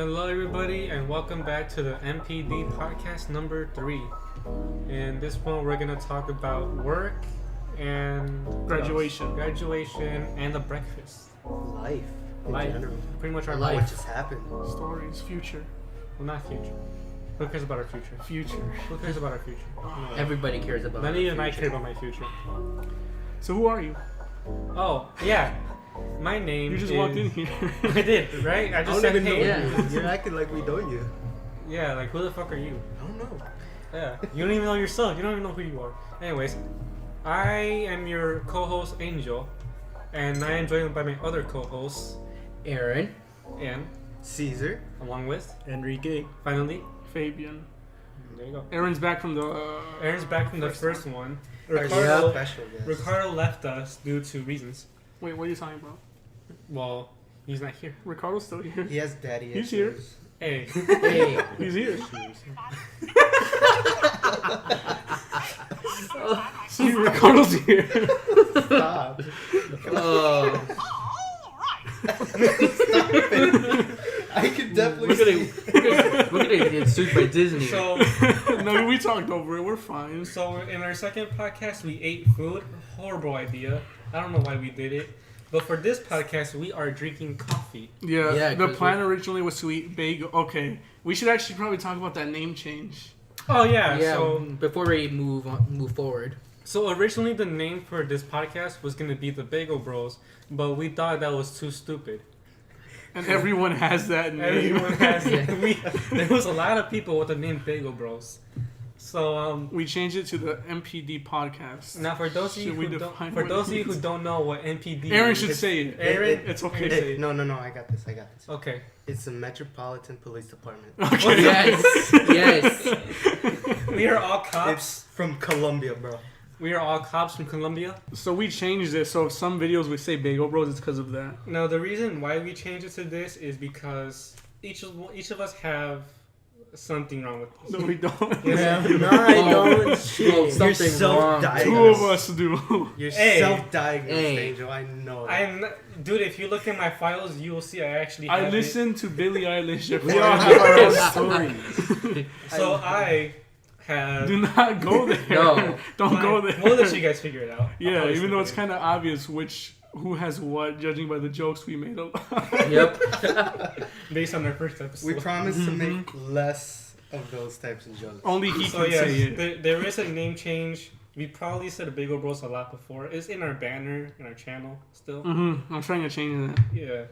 Hello, everybody, and welcome back to the MPD podcast number 3. In this one, we're gonna talk about work and graduation, and the breakfast. Life. In Life. general. Pretty much our What life. just happened? stories, future. Well, not future. Who cares about our future? Who cares about our future? Everybody cares about. None of you and I care about my future. So who are you? Oh, yeah. My name You just is... walked in here. I did, right? I just I said, don't even know hey. you. You're acting like we know you. Yeah, like, who the fuck are you? I don't know. Yeah, you don't even know yourself. You don't even know who you are. Anyways, I am your co-host Angel, and I am joined by my other co-hosts Aaron. and Caesar. along with Enrique. finally. Fabian. There you go. Aaron's back from the. Aaron's back from the first one. Our Ricardo, special guest. Ricardo left us due to reasons. Wait, what are you talking about? Well, he's not here. Ricardo's still here. He has daddy He's issues. Hey. Hey. He's here. See, Ricardo's here. Stop. Oh. Stop it. I can definitely We're gonna get sued by Disney. So, No, we talked over it. We're fine. so in our second podcast, we ate food. Horrible idea. I don't know why we did it. But for this podcast, we are drinking coffee. Yeah, Yeah, the 'cause plan originally was to eat bagel. Okay, we should actually probably talk about that name change. Oh yeah. yeah. So Before we move forward. So originally the name for this podcast was gonna be the Bagel Bros, but we thought that was too stupid. And everyone has that name. Everyone has Yeah. there was a lot of people with the name Bagel Bros. So We changed it to the MPD podcast. now for those of you Should we who don't, define for what those it of you who means? don't know what MPD Aaron is, should say it. Aaron, It's okay. to say it. No, I got this. Okay. It's the Metropolitan Police Department. Okay. Yes. We are all cops. It's from Colombia, bro. We are all cops from Colombia. So we changed it. So some videos we say Bagel Bros. It's because of that. Now the reason why we changed it to this is because each of us have something wrong with us. No, we don't. Yes. No, I don't. Well, Shit. You're something self-diagnosed. Two of us do. You're Hey. self-diagnosed, Hey. Angel. I know that. I'm not, dude. If you look at my files, you will see I actually. I have listened to Billie Eilish. We all have our own stories. It. So I have. Do not go there. No. Don't go Fine. there. We'll let you guys figure it out. Yeah, I'll even though it's figure kind of obvious who has what, judging by the jokes we made. Yep. it. Based on our first episode. We promise to make less of those types of jokes. Only he So can yes, say it. there is a name change. We probably said Bagel Bros a lot before. It's in our banner in our channel still. I'm trying to change that. Yeah.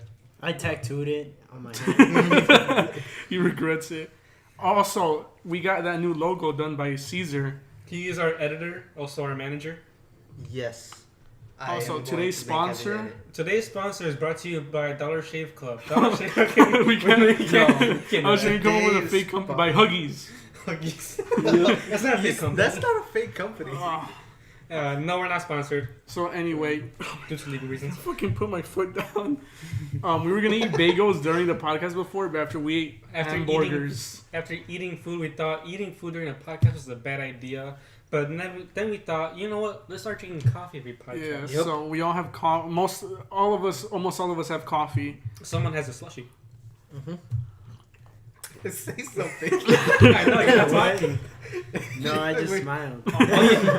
I tattooed it on my hand. He regrets it. Also, we got that new logo done by Caesar. He is our editor, also our manager. Yes. I Also, am going today's to make every sponsor- edit. Today's sponsor is brought to you by Dollar Shave Club. Dollar Shave Club. We can't. No. I was trying to come up with a Today's fake company by Huggies. That's not a fake company. That's not a fake company. No, we're not sponsored So anyway, due to legal reasons. fucking put my foot down. We were gonna eat bagels during the podcast before, but after we ate After hamburgers, After eating food, we thought eating food during a podcast was a bad idea. But then we thought, you know what? Let's start drinking coffee every yeah. podcast. So we all have almost all of us have coffee. Someone has a slushie. Say something. I know, you're not What? talking. No, I just smiled.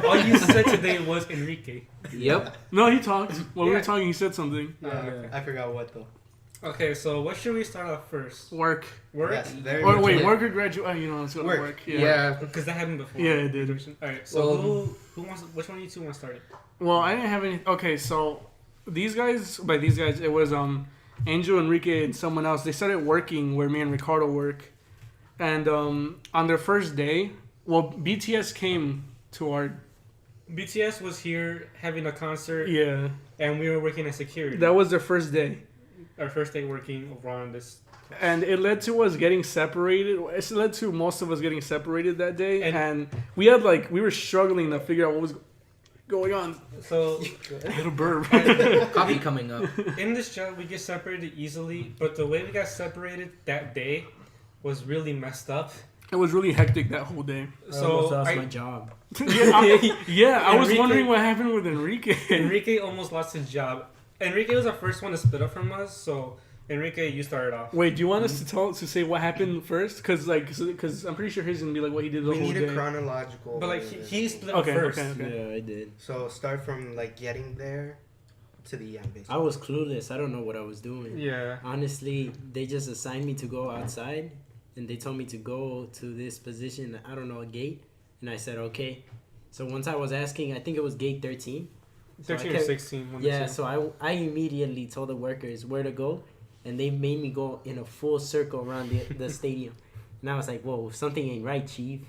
All you said today was Enrique. Yep. No, he talked. While we Yeah. were talking, he said something. Okay. I forgot what though. Okay, so what should we start off first? Work. Work? Yes, very Or much. wait, Yeah. work or graduate? Oh, let's go to Work. work. Yeah. Because that happened before. Yeah, it did. Alright, so Well, who wants? Which one of you two want to start it? Well, I didn't have any. Okay, so these guys, by these guys, it was Angel, Enrique, and someone else. They started working where me and Ricardo work, and on their first day, well, BTS came to our BTS was here having a concert, yeah. and we were working as security. That was their first day, Our first day working over on this. and it led to us getting separated. It led to most of us getting separated that day, And- and we were struggling to figure out what was going on. So Little burp. Coffee coming up. in this job, we get separated easily, but the way we got separated that day was really messed up. It was really hectic that whole day. I almost So lost my job. I was Enrique- wondering what happened with Enrique. Enrique almost lost his job. Enrique was the first one to split up from us, so Enrique, you started off. Wait, do you want us to say what happened first? Because I'm pretty sure his is gonna be like what he did the We whole need day. a chronological. But like order. he split up Okay, first. okay. Yeah, I did. So start from like getting there to the end, basically. I was clueless. I don't know what I was doing. Yeah. Honestly, they just assigned me to go outside, and they told me to go to this position. I don't know, a gate, and I said okay. So once I was asking, I think it was gate 13. So 13 I or kept- 16. One Yeah, of the so I immediately told the workers where to go, and they made me go in a full circle around the stadium. And I was like, whoa, something ain't right, chief.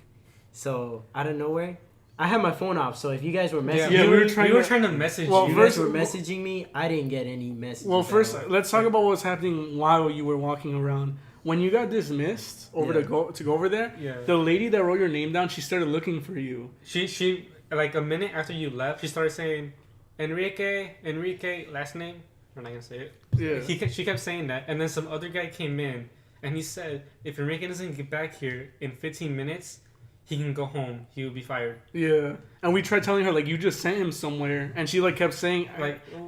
So out of nowhere, I had my phone off. So if you guys were two. Yeah, messaging we were me, trying to message Well, you. you guys first- were messaging me, I didn't get any messages. Well, at first all. let's talk about what was happening while you were walking around. When you got dismissed over Yeah. to go over there, Yeah. the lady that wrote your name down, she started looking for you. She like a minute after you left, she started saying, Enrique, last name. I'm not gonna say it. Yeah. She kept saying that, and then some other guy came in, and he said, if Enrique doesn't get back here in 15 minutes, he can go home. He will be fired. Yeah. And we tried telling her like you just sent him somewhere, and she like kept saying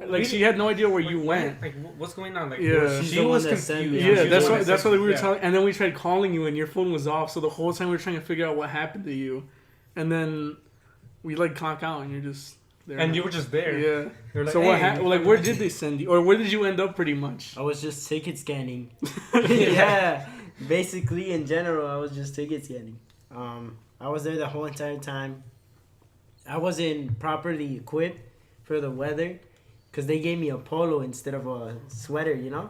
we- she had no idea where you like, went. Like, what's going on? Like, Yeah. She's she the was one that sent confused. me. Yeah, She was that's the one what that we were yeah. telling. And then we tried calling you, and your phone was off. So the whole time we were trying to figure out what happened to you, and then we like clock out, and you're just there. And you were just there. Yeah. They were like, So hey, what happened? Like, where did they send you, or where did you end up? Pretty much. I was just ticket scanning. Yeah, basically in general, I was just ticket scanning. I was there the whole entire time. I wasn't properly equipped for the weather because they gave me a polo instead of a sweater, you know?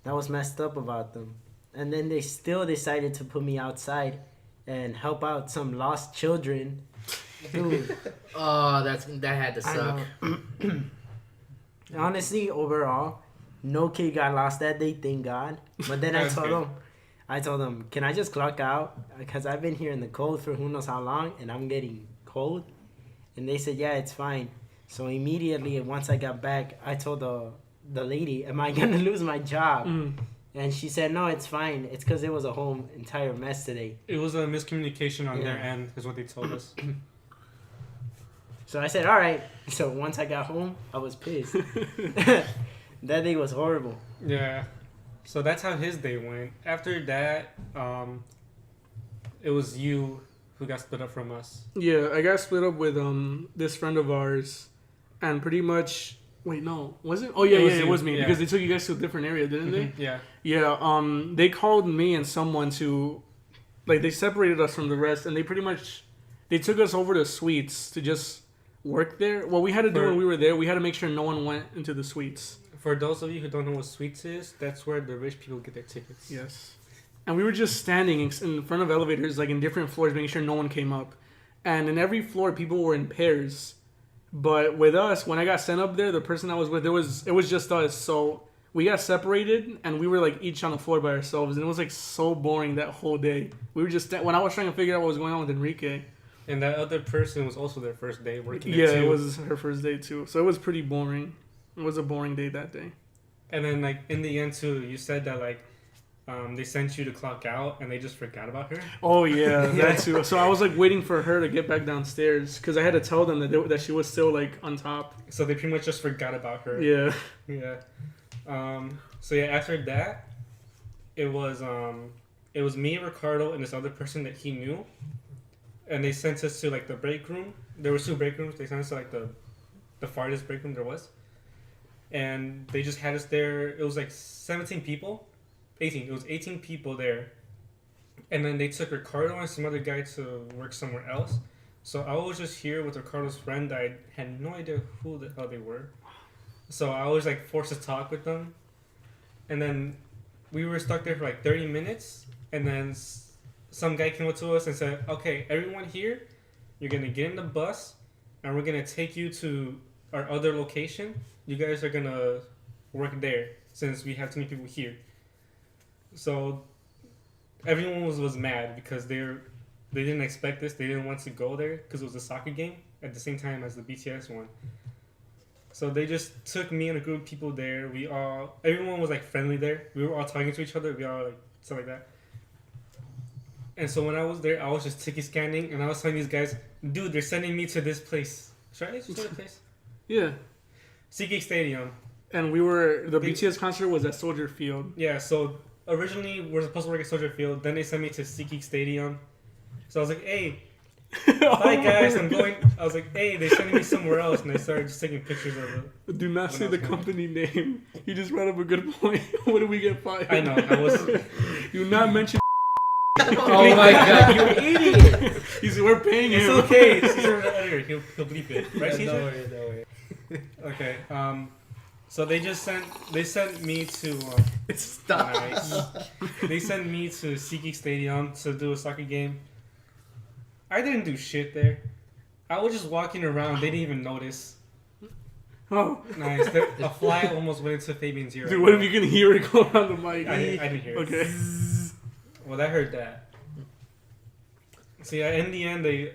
That was messed up about them. And then they still decided to put me outside and help out some lost children. Dude, Oh, that had to I suck. know. Honestly, overall, no kid got lost that day, thank God. But then That's good. I told them, can I just clock out? Because I've been here in the cold for who knows how long, and I'm getting cold. And they said, yeah, it's fine. So immediately, once I got back, I told the lady, am I going to lose my job? Mm. And she said, no, it's fine. It's because it was a whole entire mess today. It was a miscommunication on their Yeah. end, is what they told us. So I said, all right. So once I got home, I was pissed. That day was horrible. Yeah. So that's how his day went. After that, it was you who got split up from us. Yeah, I got split up with this friend of ours, and pretty much. Wait, no, was it? Oh yeah, It was it you, was me yeah. because they took you guys to a different area, didn't they? Yeah. Yeah. They called me and someone to, like, they separated us from the rest, and they pretty much, they took us over to suites to just work there. What we had to do For- when we were there, we had to make sure no one went into the suites. For those of you who don't know what Sweets is, that's where the rich people get their tickets. Yes. And we were just standing in front of elevators, like in different floors, making sure no one came up. And in every floor, people were in pairs. But with us, when I got sent up there, the person I was with, it was just us. So we got separated, and we were like each on the floor by ourselves. And it was like so boring that whole day. We were just when I was trying to figure out what was going on with Enrique. And that other person was also their first day working there Yeah, too. it was her first day too. So it was pretty boring. It was a boring day that day. And then, like, in the end, too, you said that, like, they sent you to clock out and they just forgot about her. Oh yeah, that too. So I was like waiting for her to get back downstairs because I had to tell them that she was still like on top. So they pretty much just forgot about her. Yeah. Yeah. So, yeah, after that, it was me, Ricardo, and this other person that he knew. And they sent us to, like, the break room. There were 2 break rooms. They sent us to, like, the farthest break room there was. And they just had us there. It was, like, 17 people. 18. It was 18 people there. And then they took Ricardo and some other guy to work somewhere else. So I was just here with Ricardo's friend. I had no idea who the hell they were. So I was like forced to talk with them. And then we were stuck there for like 30 minutes. And then some guy came up to us and said, okay, everyone here, you're going to get in the bus and we're going to take you to our other location. You guys are going to work there since we have too many people here. So everyone was mad because they didn't expect this. They didn't want to go there because it was a soccer game at the same time as the BTS one. So they just took me and a group of people there. Everyone was like friendly there. We were all talking to each other. We all like stuff like that. And so when I was there, I was just ticket scanning and I was telling these guys, dude, they're sending me to this place. Should I just say the place? Yeah. SeaGeek Stadium. and the They- BTS concert was at Soldier Field. Yeah, so originally we were supposed to work at Soldier Field. Then they sent me to SeatGeek Stadium. So I was like, hey, bye guys, I'm going. I was like, hey, they sending me somewhere else, and they started just taking pictures of it. Do not When say I the was going. company name. You just brought up a good point. What did we get fired? I know, I was. Do not mention. Oh my god, you idiot! He's we're paying It's him. okay. Caesar the editor. He'll bleep it, right, No Caesar? worry, no worry. Okay. So they sent me to. Stop. Nice. They sent me to SeatGeek Stadium to do a soccer game. I didn't do shit there. I was just walking around. They didn't even notice. Oh, Nice. A fly almost went into Fabian's ear. dude, what if you can hear it go around the mic? I didn't hear it. Okay. Well, I heard that. See, in the end, they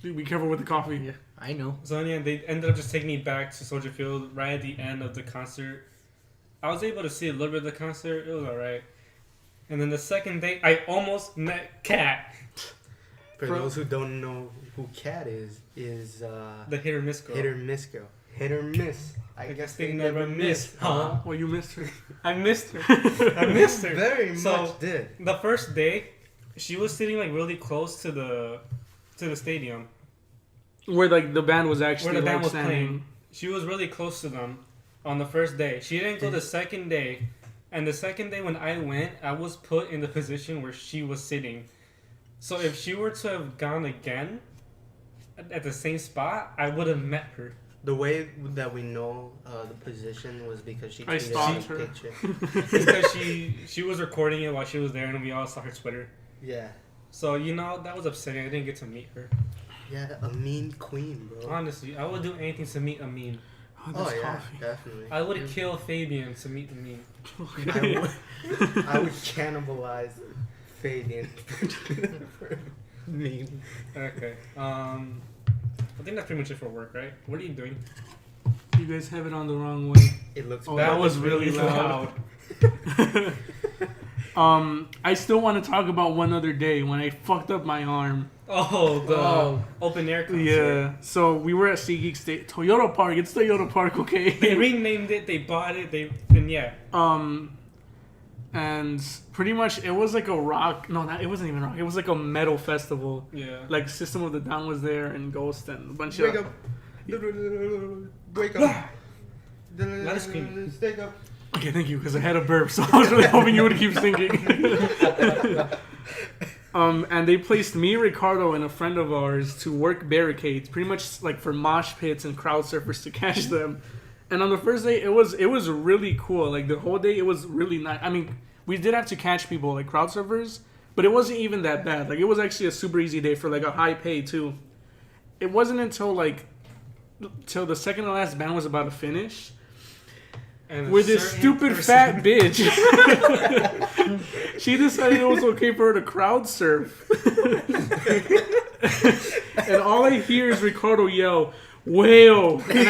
Dude, be careful with the coffee. Yeah, I know. so in the end, they ended up just taking me back to Soldier Field right at the end of the concert. I was able to see a little bit of the concert. It was alright. And then the second day, I almost met Kat, For those who don't know who Cat is the hit or miss girl. hit or miss girl. Hit or miss. I guess they never miss, huh? Well, you missed her. I missed her. I missed her. Very So- much did. The first day, she was sitting like really close to the stadium Where like the band was actually where the band like was standing. playing. She was really close to them on the first day. She didn't go the second day, and the second day when I went, I was put in the position where she was sitting. So if she were to have gone again at the same spot, I would have met her. The way that we know the position was because she I tweeted stalked a her. picture. Because she was recording it while she was there, and we all saw her Twitter. Yeah. So that was upsetting. I didn't get to meet her. Yeah, a mean queen, bro. Honestly, I would do anything to meet Amin. Oh, Oh that's yeah, coffee. definitely. I would kill Fabian to meet Amin. I would cannibalize Fabian. Mean. Okay. I think that's pretty much it for work, right? What are you doing? You guys have it on the wrong way. It looks Oh, bad. that was really loud. I still want to talk about one other day when I fucked up my arm. Oh, the Oh. open air concert. Yeah. So we were at SeaGeek State, Toyota Park. It's Toyota Park, They okay? renamed it. They bought it. Yeah. And pretty much it was like a rock. No, it wasn't even rock. It was like a metal festival. Yeah. Like System of the Down was there and Ghost and a bunch Wake of. up. Wake up. Not screaming. Wake up. Okay, thank you, because I had a burp, so I was really hoping you would keep singing. And they placed me, Ricardo, and a friend of ours to work barricades, pretty much like for mosh pits and crowd surfers to catch them. And on the first day, it was really cool. Like the whole day, it was really nice. I mean, we did have to catch people like crowd surfers, but it wasn't even that bad. Like it was actually a super easy day for like a high pay too. It wasn't until till the second to last band was about to finish. And With this certain stupid person- fat bitch. She decided it was okay for her to crowd surf. And all I hear is Ricardo yell, "Whale!" And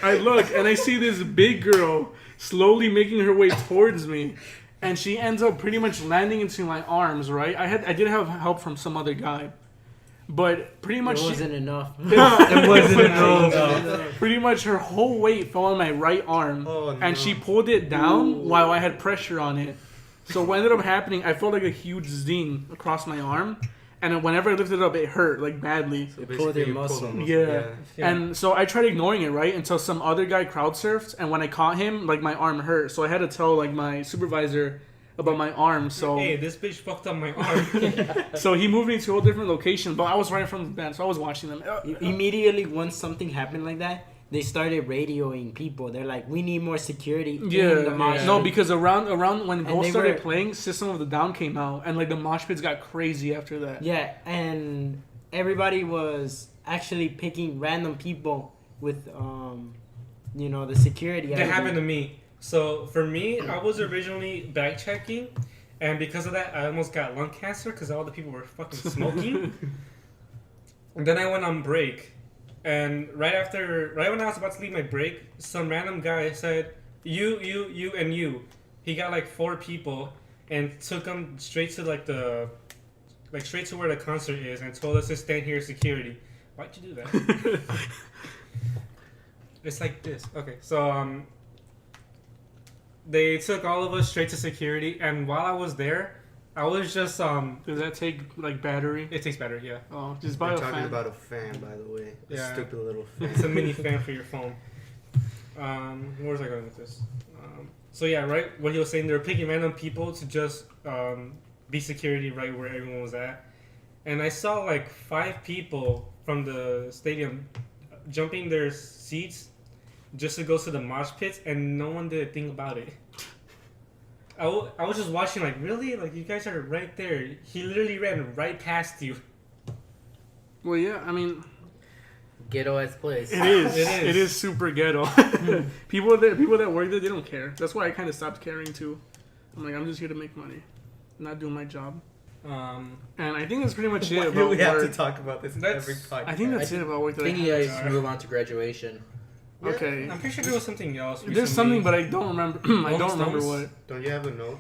I look and I see this big girl slowly making her way towards me. And she ends up pretty much landing into my arms, right? I did have help from some other guy. But pretty much It wasn't enough. it wasn't enough. Pretty much her whole weight fell on my right arm, Oh, and no. she pulled it down while I had pressure on it. So what ended up happening, I felt like a huge zing across my arm, and whenever I lifted it up, it hurt like badly. So pulled basically your you muscle. the Yeah. Yeah. And so I tried ignoring it, right? Until some other guy crowd surfed, and when I caught him, like my arm hurt. So I had to tell like my supervisor about my arm. So Hey, this bitch fucked up my arm. so he moved me to a whole different location, but I was right in front of the band, so I was watching them. Immediately, once something happened like that, they started radioing people. They're like, "We need more security." in the mosh No, pit." because around when Ghost they started were- playing, System of the Down came out, and like the mosh pits got crazy after that. Yeah, and everybody was actually picking random people with, the security. That happened to me. So for me, I was originally bag checking, and because of that, I almost got lung cancer because all the people were fucking smoking. And then I went on break, and right when I was about to leave my break, some random guy said, "You, and you." He got like 4 people and took them straight to straight to where the concert is, and told us to stand here security. Why'd you do that? It's like this. Okay, so they took all of us straight to security, and while I was there, I was just Does that take like battery? It takes battery, yeah. Oh, just buy We're a talking fan. about a fan, by the way. A Yeah. stupid little fan. It's a mini fan for your phone. Where was I going with this? So yeah, right. What he was saying, they were picking random people to just be security right where everyone was at, and I saw like 5 people from the stadium jumping their seats just to go to the mosh pits, and no one did a thing about it. I was just watching, like, really? Like, you guys are right there. He literally ran right past you. Well, yeah, I mean, Ghetto ass place. it is. It is. It is super ghetto. people that work there, they don't care. That's why I kind of stopped caring too. I'm like, I'm just here to make money, not doing my job. And I think that's pretty much it Why do about we have work. to talk about this in That's- every podcast? I think that's it about work. I That think I you have. guys move on to graduation. Yeah. Okay. I'm pretty sure there was something else. There's recently. something, but I don't remember. I Rolling don't remember Stones? what. Don't you have a note?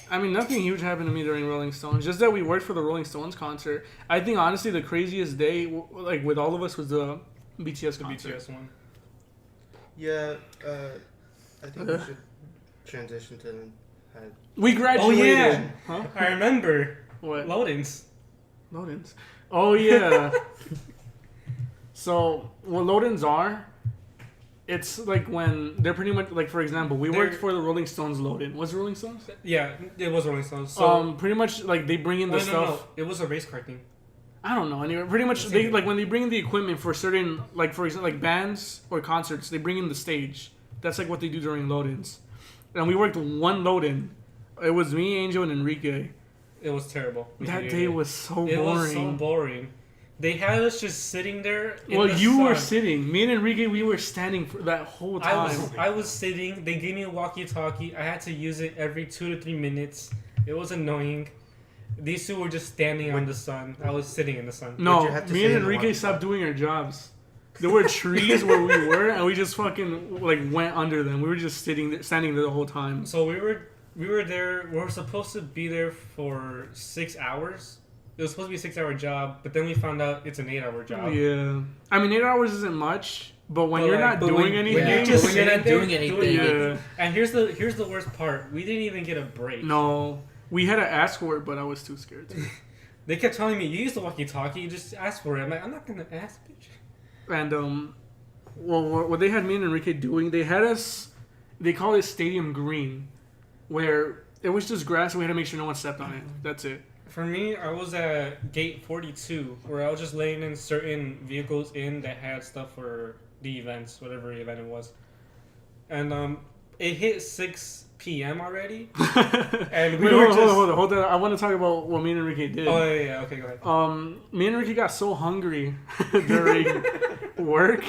I mean, nothing huge happened to me during Rolling Stones. Just that we worked for the Rolling Stones concert. I think honestly, the craziest day, like with all of us, was the BTS the concert. BTS one. Yeah, I think we should transition to... We graduated. Oh, yeah. Huh? I remember. What? Loadings. Load-ins. Oh yeah. So what load-ins are? It's like when they're pretty much like, for example, we worked They're- for the Rolling Stones load-in. Was it Rolling Stones? Yeah, it was Rolling Stones. So, Pretty much like they bring in the no, stuff. no. It was a race car thing. I don't know. Anyway, pretty much they like when they bring in the equipment for certain, like for example, like bands or concerts, they bring in the stage. That's like what they do during load-ins. And we worked one load-in. It was me, Angel, and Enrique. It was terrible. We That hated day it. was so It boring. was so boring. They had us just sitting there. In Well, the you were sun. sitting. Me and Enrique, we were standing for that whole time. I was sitting. They gave me a walkie-talkie. I had to use it every 2 to 3 minutes. It was annoying. These two were just standing on the sun. I was sitting in the sun. What'd No, you have to me say and in the Enrique walkie-talkie? stopped doing our jobs. There were trees where we were, and we just fucking like went under them. We were just sitting there, standing there the whole time. So we were there. We were supposed to be there for 6 hours. It was supposed to be a 6-hour job, but then we found out it's an 8-hour job. Yeah, I mean 8 hours isn't much, but when But you're like- not but doing when- anything, when Yeah, just when you're not sitting there doing anything. yeah, And here's the worst part. We didn't even get a break. no, we had to ask for it, but I was too scared to. They kept telling me, "You use the walkie-talkie. You just ask for it." I'm like, "I'm not gonna ask, bitch." And well, what they had me and Enrique doing, they had us. They call it Stadium Green, where it was just grass, and we had to make sure no one stepped on it. That's it. For me, I was at gate 42, where I was just laying in certain vehicles that had stuff for the events, whatever event it was. And it hit 6 p.m. already. And we Wait, were hold on. I want to talk about what me and Enrique did. Oh, yeah, okay, go ahead. Me and Enrique got so hungry during work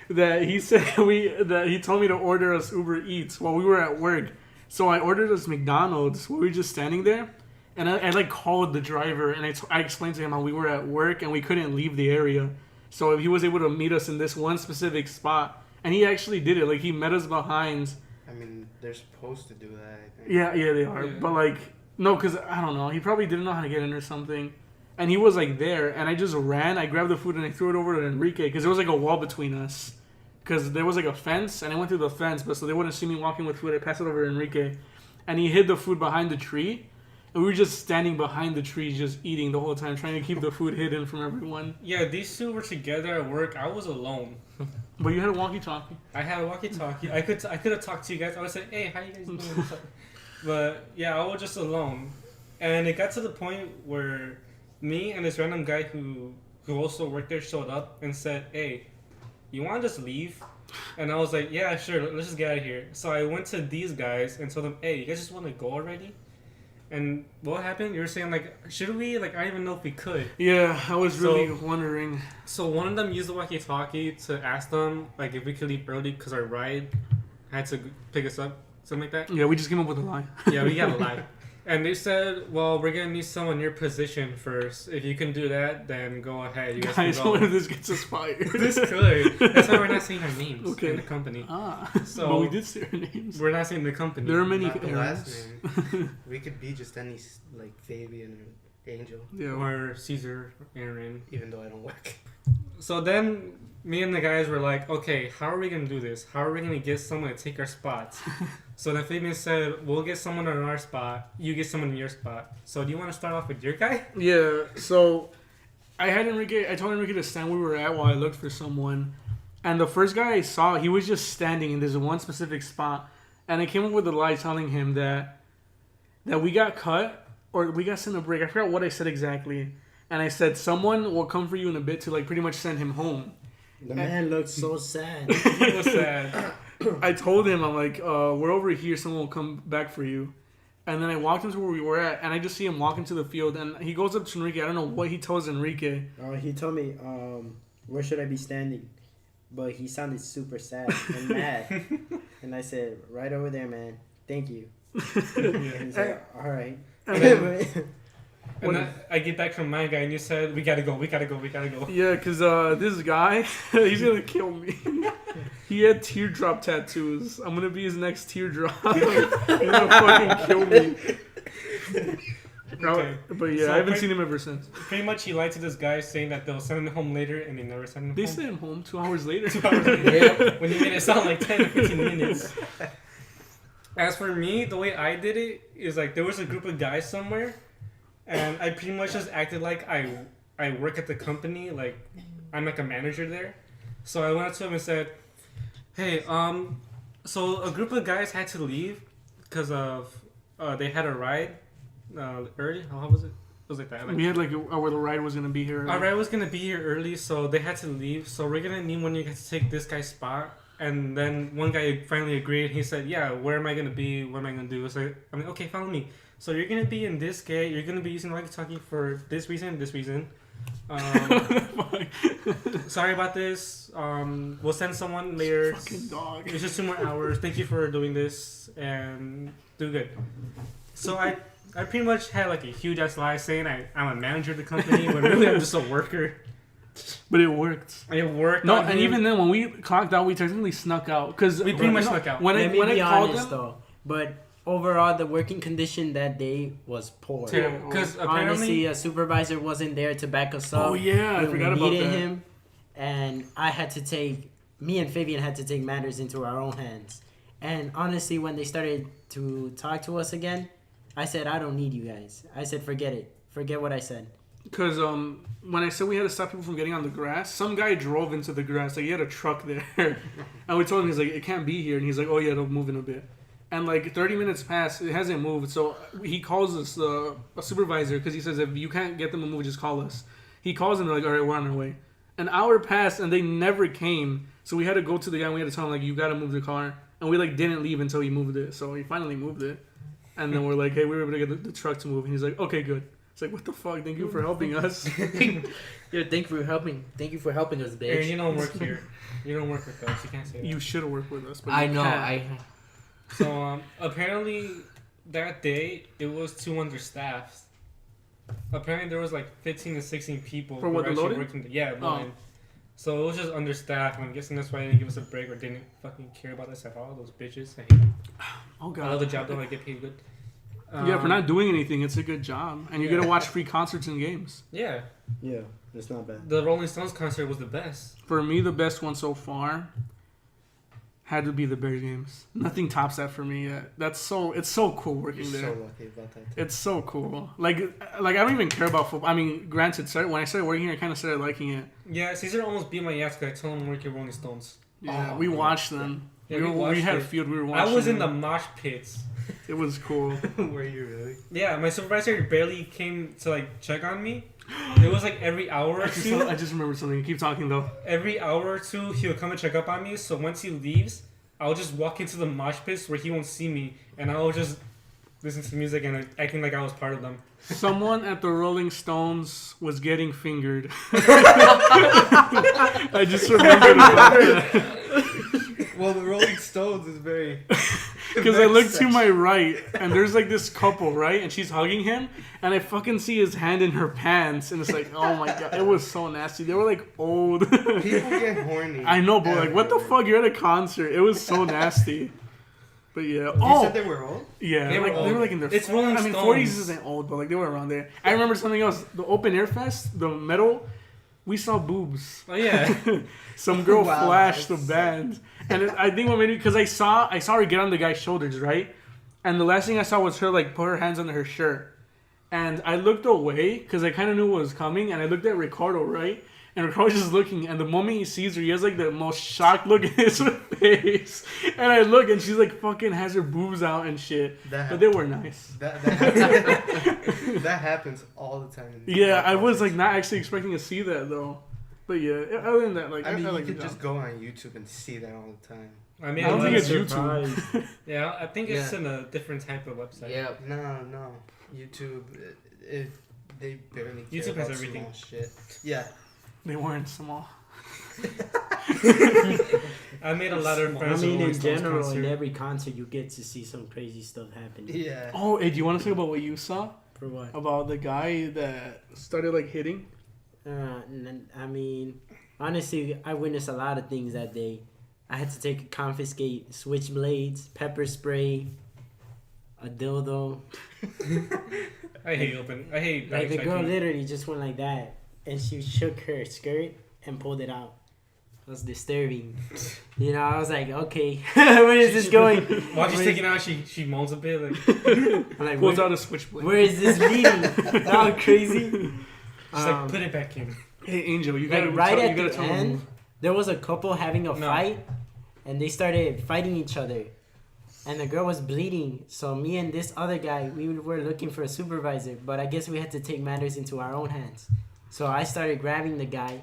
that he said he told me to order us Uber Eats while we were at work. So I ordered us McDonald's while we were just standing there, and I like called the driver and I explained to him how we were at work and we couldn't leave the area, so he was able to meet us in this one specific spot, and he actually did it. Like he met us behind. I mean, they're supposed to do that, I think. Yeah, they are. Yeah. But like, no, because I don't know. He probably didn't know how to get in or something. And he was like there, and I just ran. I grabbed the food and I threw it over to Enrique because there was like a wall between us. Because there was like a fence, and I went through the fence, but so they wouldn't see me walking with food. I passed it over to Enrique, and he hid the food behind the tree. And we were just standing behind the tree, just eating the whole time, trying to keep the food hidden from everyone. Yeah, these two were together at work. I was alone. But you had a walkie-talkie. I had a walkie-talkie. I could have talked to you guys. I would have said, "Hey, how you guys doing?" What's up?" But yeah, I was just alone, and it got to the point where me and this random guy who also worked there showed up and said, "Hey, you want to just leave?" And I was like, "Yeah, sure. Let's just get out of here." So I went to these guys and told them, "Hey, you guys just want to go already?" And what happened? You were saying like, "Should we?" Like, I don't even know if we could. Yeah, I was really So- wondering. So one of them used the walkie-talkie to ask them like if we could leave early because our ride had to pick us up, something like that. Yeah, we just came up with a lie. Yeah, we got a lie. And they said, "Well, we're gonna need someone in your position first. If you can do that, then go ahead. You guys Guys, can what go." if this gets us fired? This could. That's why we're not saying our names Okay. in the company. Ah, So- but we did say our names. We're not saying the company. There are many Not the last errands. name. We could be just any, like, Fabian or Angel, Yeah, Or Caesar, Aaron. even though I don't work. So then me and the guys were like, okay, how are we gonna do this? How are we gonna get someone to take our spots? So then Fabian said, we'll get someone on our spot. You get someone in your spot. So do you want to start off with your guy? Yeah, so I told Enrique to stand where we were at while I looked for someone. And the first guy I saw, he was just standing in this one specific spot. And I came up with a lie telling him that we got cut or we got sent a break. I forgot what I said exactly. And I said, someone will come for you in a bit to like pretty much send him home. The man looked so sad. He was sad. I told him, I'm like, we're over here. Someone will come back for you. And then I walked into where we were at, and I just see him walk into the field. And he goes up to Enrique. I don't know what he tells Enrique. He told me, where should I be standing? But he sounded super sad and mad. And I said, right over there, man. Thank you. And he's like, all right. And then I get back from my guy, and you said, we gotta go. Yeah, because this guy, he's going to kill me. He had teardrop tattoos. I'm going to be his next teardrop. He's going to fucking kill me. Okay. But yeah, So I haven't seen him ever since. Pretty much he lied to this guy saying that they'll send him home later, and they never sent him They home. sent him home 2 hours later. 2 hours later. Yeah. When you made it sound like 10 or 15 minutes. As for me, the way I did it is like there was a group of guys somewhere, and I pretty much just acted like I work at the company, like I'm like a manager there. So I went up to him and said, "Hey, so a group of guys had to leave because of they had a ride early. How was it? It was like that. Like, We had like where the ride was going to be here. our ride was gonna be here early, so they had to leave. So we're gonna need one of you guys to take this guy's spot." And then one guy finally agreed. He said, "Yeah, where am I gonna be? What am I gonna do?" So I'm like, "Okay, follow me. So you're gonna be in this gate. You're gonna be using walkie-talkie for this reason, this reason. Sorry about this. We'll send someone later. Fucking dog. It's just 2 more hours. Thank you for doing this and do good." So I pretty much had like a huge ass lie saying I'm a manager of the company when really I'm just a worker. But it worked. It worked. No, on and him. even then, when we clocked out, we technically snuck out. Cause We pretty much snuck out. When Let I me be called honest, them, though. But overall, the working condition that day was poor. Terrible. Because apparently, Honestly, a supervisor wasn't there to back us up. oh yeah, I when forgot we about needed that. him, and me and Fabian had to take matters into our own hands. And honestly, when they started to talk to us again, I said, I don't need you guys. I said, forget it. Forget what I said. Cause when I said we had to stop people from getting on the grass, some guy drove into the grass. Like he had a truck there, and we told him, he's like, it can't be here, and he's like, oh yeah, it'll move in a bit. And like 30 minutes passed, it hasn't moved. So he calls us a supervisor because he says if you can't get them to move, just call us. He calls them, they're like, all right, we're on our way. An hour passed and they never came. So we had to go to the guy and we had to tell him like, you gotta move the car. And we like didn't leave until he moved it. So he finally moved it. And then we're like, hey, we were able to get the truck to move. And he's like, okay, good. It's like, what the fuck? Thank you for helping us. Yeah, thank you for helping. Thank you for helping us, bitch. Aaron, you don't work here. You don't work with us. You can't say that. You should have worked with us. But I you know. can't. So apparently that day it was too understaffed. Apparently there was like 15 to 16 people For who what, were the actually loading? working. Yeah, Oh. loading. So it was just understaffed. I'm guessing that's why they didn't give us a break or didn't fucking care about us at all. Those bitches. I hate them. Oh I love god. the job though. I get paid good. Yeah, for not doing anything, it's a good job, and you get to watch free concerts and games. Yeah, Yeah, it's not bad. the Rolling Stones concert was the best. For me, the best one so far had to be the Bears games. Nothing tops that for me yet. It's so cool You're working so there. lucky about that. It's so cool. Like I don't even care about football. I mean, granted, when I started working here, I kind of started liking it. Yeah, Caesar almost beat my ass because I told him to work your Rolling Stones. Yeah, Oh, we yeah. watched them. Yeah, we watched had it. field. We were I watching. was in the them. mosh pits. It was cool. Were you really? Yeah, my supervisor barely came to like check on me. It was like every hour or I two. just remembered something. Keep talking though. Every hour or two, he'll come and check up on me. So once he leaves, I'll just walk into the mosh pits where he won't see me, and I'll just listen to music and acting like I was part of them. Someone at the Rolling Stones was getting fingered. I just remembered about that. Well, the Rolling Stones is very. Because I look to my right, and there's like this couple, right? And she's hugging him, and I fucking see his hand in her pants, and it's like, oh my god, it was so nasty. They were like old. People get horny. I know, but like, what the everywhere. fuck? You're at a concert. It was so nasty. But yeah. You Oh, said they were old? yeah. They were They were old. like in their. It's Rolling I mean, Stones. 40s isn't old, but like they were around there. I remember something else. The Open Air Fest, the metal. we saw boobs. Oh yeah. Some girl Wow, flashed the that's band, and I think what made me, because I saw her get on the guy's shoulders, right? And the last thing I saw was her like put her hands under her shirt, and I looked away because I kind of knew what was coming, and I looked at Ricardo, right? And Ricardo's just looking, and the moment he sees her, he has like the most shocked look in his face. And I look, and she's like fucking has her boobs out and shit. But they were nice. That happens. That happens all the time. Yeah, I was like not actually expecting to see that though. But yeah, other than that, like I mean, like you the could job. just go on YouTube and see that all the time. I mean, I don't a think lot it's of- YouTube. Yeah, I think it's Yeah. in a different type of website. Yeah. No. YouTube, they barely care YouTube has about everything. small shit. Yeah. They weren't small. I made a lot of I friends. mean, with in Rolling Stones general, concert. in every concert, you get to see some crazy stuff happening. Yeah. Oh, hey, do you want to talk about what you saw For what? about the guy that started like hitting? I mean, honestly, I witnessed a lot of things that day. I had to confiscate switchblades, pepper spray, a dildo. I hate Like the backtracking. girl literally just went like that, and she shook her skirt and pulled it out. It was disturbing. You know, I was like, okay, where is this going? While she's Where taking it out, she moans a bit like I'm like, Pulls where, out a switchblade. where is this leading? That was crazy. she's like put it back in. Hey, Angel, you Like gotta right you at gotta the tell them end, move. there was a couple having a No. fight, and they started fighting each other, and the girl was bleeding. So me and this other guy, we were looking for a supervisor, but I guess we had to take matters into our own hands. So I started grabbing the guy,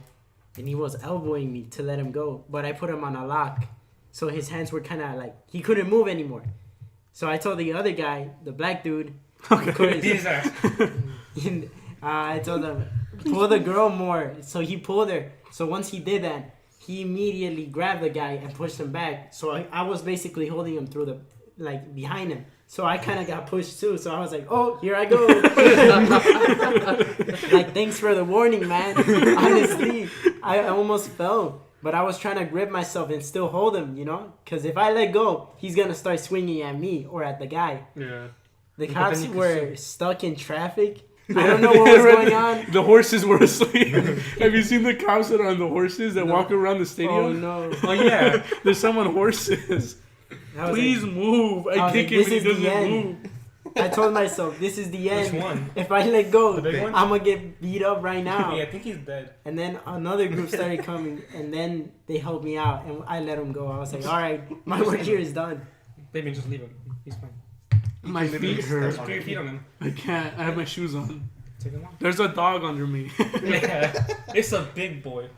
and he was elbowing me to let him go, but I put him on a lock, so his hands were kind of like he couldn't move anymore. So I told the other guy, the black dude, Beat his ass. I told him, pull the girl more. So he pulled her. So once he did that, he immediately grabbed the guy and pushed him back. So I was basically holding him through behind him. So I kind of got pushed too. So I was like, oh, here I go. Like, thanks for the warning, man. Honestly, I almost fell. But I was trying to grip myself and still hold him, you know? Because if I let go, he's going to start swinging at me or at the guy. Yeah. The But cops then you were could stuck in traffic. I don't know what was going on. The horses were asleep. Have you seen the cops that are on the horses that walk around the Oh, stadium? no. Oh yeah. There's some on horses. I was Please move. I was kick like, him and this he is the doesn't end. move. I told myself, this is the end. Which one? If I let go, The big one? I'm going to get beat up right now. Yeah, I think he's dead. And then another group started coming, and then they helped me out, and I let him go. I was like, all right, my work here is done. Baby, just leave him. He's fine. My feet hurt. Just put your feet on him. I can't. I have my shoes on. Take him off. There's a dog under me. Yeah. It's a big boy.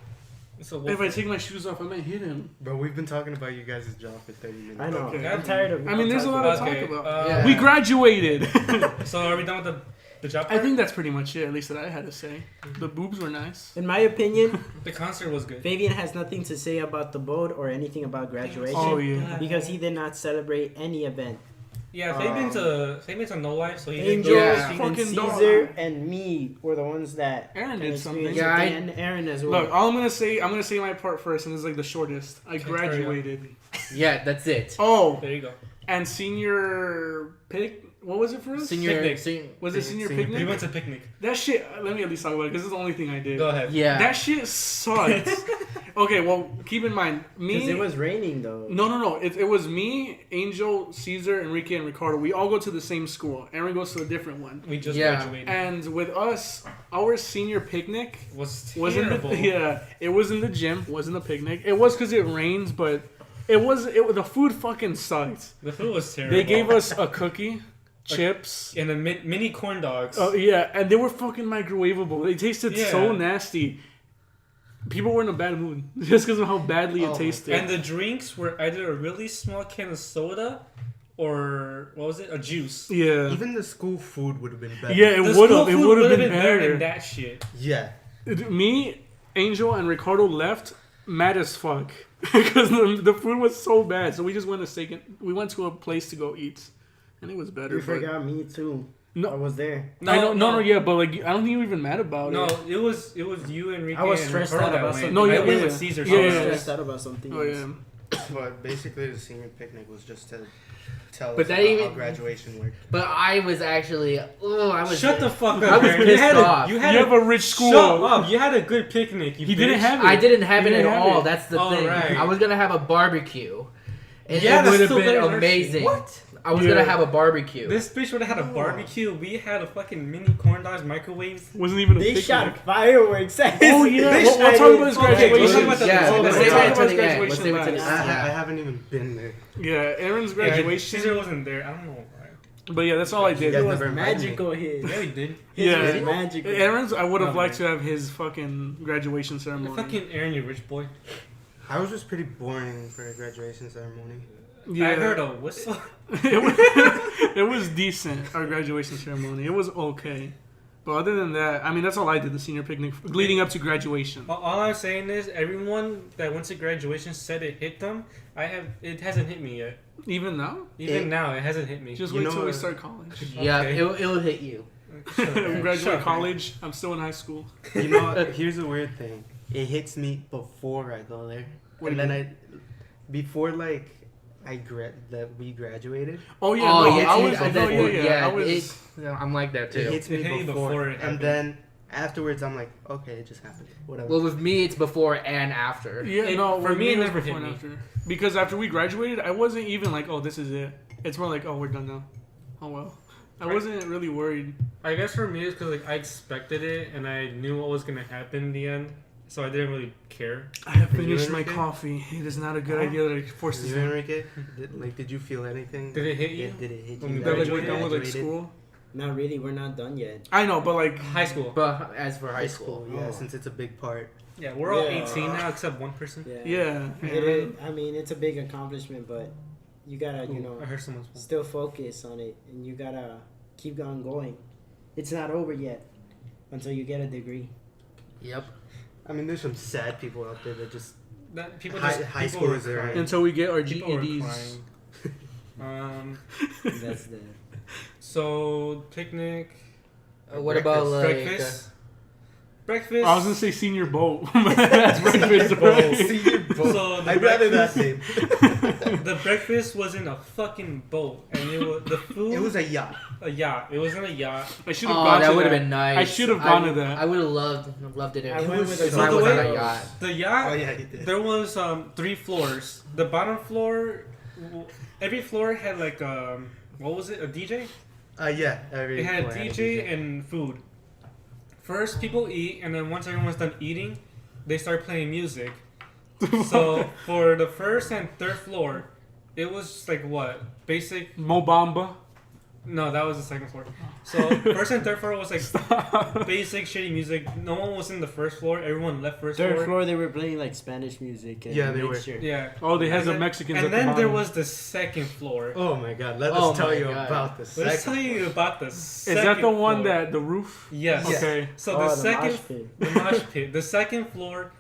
It's a wolf. If I take my shoes off, I might hit him. Bro, we've been talking about you guys' job for 30 minutes. I know. Okay. I'm tired of I mean, there's a lot to talk Okay, about. Yeah. We graduated. So are we done with the job I part? think that's pretty much it, at least that I had to say. The boobs were nice. In my opinion, the concert was good. Fabian has nothing to say about the boat or anything about graduation. Oh, yeah. Because he did not celebrate any event. Yeah, Fabian's a no life, so he didn't Angel go. Yeah. and Fucking Caesar dog. and me were the ones that Aaron did something. experienced Yeah, it, I- and Aaron as well. Look, all I'm gonna say my part first, and this is like the shortest. I Okay, carry on. graduated. Yeah, that's it. Oh, There you go. and senior pick. What was it for us? Senior, Picnic. Was it senior Senior picnic? We went to picnic. That shit. Let me at least talk about it because this is the only thing I did. Go ahead. yeah. That shit sucked. Okay, well, keep in mind Because me. it was raining though. No. It was me, Angel, Caesar, Enrique, and Ricardo. We all go to the same school. Aaron goes to a different one. We just Yeah. graduated. And with us, our senior picnic was was in terrible. it was in the gym. Wasn't a picnic. It was because it rains, but the food fucking sucked. The food was terrible. They gave us a cookie, chips. and the mini corn dogs. Oh yeah, and they were fucking microwavable. They tasted so Yeah. nasty. People were in a bad mood just because of how badly it Oh my tasted. And the drinks were either a really small can of soda or what was it? A juice. yeah, Even the school food would have been better. yeah, The it would school have. It food would have would've been better better. than that shit. Yeah. Me, Angel, and Ricardo left mad as fuck because the food was so bad. So we just went to a place to go eat, and it was better. You but- forgot me too. No. I was there. I know, no, yeah, but like I don't think you were even mad about No, it. it was you, Enrique. I was and stressed Ricardo out that about went. something. No, yeah, I went yeah. with Caesar. Yeah, I was yeah. stressed out about something. Oh else. yeah, But basically, the senior picnic was just to tell But us that about even- how graduation worked. But I was actually. Oh, I was. Shut the fuck I up, was Aaron. pissed You off. You have a rich school. Shut up. You had a good picnic. You He didn't bitch. have it. I didn't have You it at didn't have all. it. That's the Oh, thing. right. I was gonna have a barbecue, and Yeah, it that's would have still better been than our shit. amazing. What? I was Yeah. gonna have a barbecue. This bitch would have had a barbecue. We had a fucking mini corn dogs microwave. Wasn't even a They picnic. shot fireworks. Oh yeah, They we'll talk shot about his it. Okay, we'll graduation. talk about that Yeah, later. let's We'll save talk it about to the end. graduation Let's save it to the last. end. I Yeah. haven't even been there. Yeah, Aaron's Yeah, graduation. Caesar wasn't there. I don't know why. But yeah, that's all I did. Yeah. It was Never invited me. magical his. Yeah, we did. His Yeah. was magical. Aaron's, I would have No, liked man. to have his fucking graduation ceremony. Fucking Aaron, you rich boy. I was just pretty boring for a graduation ceremony. Yeah. I heard a whistle. it, was, it was decent, our graduation ceremony. It was okay. But other than that, I mean, that's all I did, the senior picnic, leading up to graduation. All I'm saying is, everyone that went to graduation said it hit them. It hasn't hit me yet. Even now? Even now, it hasn't hit me. Just You wait know till we what? start college. Yeah, Okay. it'll hit you. Shut up, We Aaron. graduate Shut up, Aaron. college. I'm still in high school. You know what? Here's the weird thing. It hits me before I go there. What And do you then before like that we graduated, Oh yeah, Oh no, yeah, I see, was. I No, did- yeah. I was. I'm like that it too. hits me It hit you before, before it and happened. then afterwards I'm like, okay, it just happened. Whatever. Well, with me, it's before and after. Yeah, It- no. for with me, it was never before hit and me. after. Because after we graduated, I wasn't even like, oh, this is it. It's more like, oh, we're done now. Oh well. I Right. wasn't really worried. I guess for me, it's because like I expected it and I knew what was gonna happen in the end, so I didn't really care. I have Did you, finished my Enrique? coffee. It is not a good idea that I forced you, this. Enrique, did you feel anything? Did it hit you? Did it hit When you? we That like we're graduated? done with like Graduated? school. Not really. We're not done yet. I know, but like, High school. But as for high school, Yeah, Oh. since it's a big part. Yeah, we're all Yeah. 18 now except one person. yeah. It is, I mean, it's a big accomplishment, but you gotta, you know, I heard someone's phone. still focus on it, and you gotta keep on going. It's not over yet until you get a degree. yep. I mean, there's some sad people out there that just That people High- just high people school were is there. crying. Until we get our People were GEDs. crying. That's the. So picnic, What about like? breakfast. Breakfast. I was gonna say senior boat. That's breakfast. right? Senior boat. So the I'd rather that breakfast- name. The breakfast was in a fucking boat, and it was the food. It was a yacht. a yacht. It wasn't a yacht. I should have Oh, gone that to would have that. been nice. I should have gone to that. I would have loved it. I If went was with so a the I was on way- a yacht. The yacht. Oh yeah, you did. There was 3 floors. The bottom floor, every floor had like what was it? A DJ. Yeah. Every It had floor DJ and food. First, people eat, and then once everyone's done eating, they start playing music. So for the first and third floor, it was just like what basic. Mobamba. No, that was the second floor. So first and third floor was like basic shitty music. No one was in the first floor. Everyone left first Third floor. floor, they were playing like Spanish music. And Yeah, they were. mixture. Yeah. Oh, they had And the then- Mexicans And at the then there bottom. was the second floor. Oh my god, let Oh us tell my you God. about the Let's second. tell you about the Is second that the one floor. that the roof? Yes. Yeah. Okay. So Oh, the the second, mosh pit. the mosh pit, the second floor,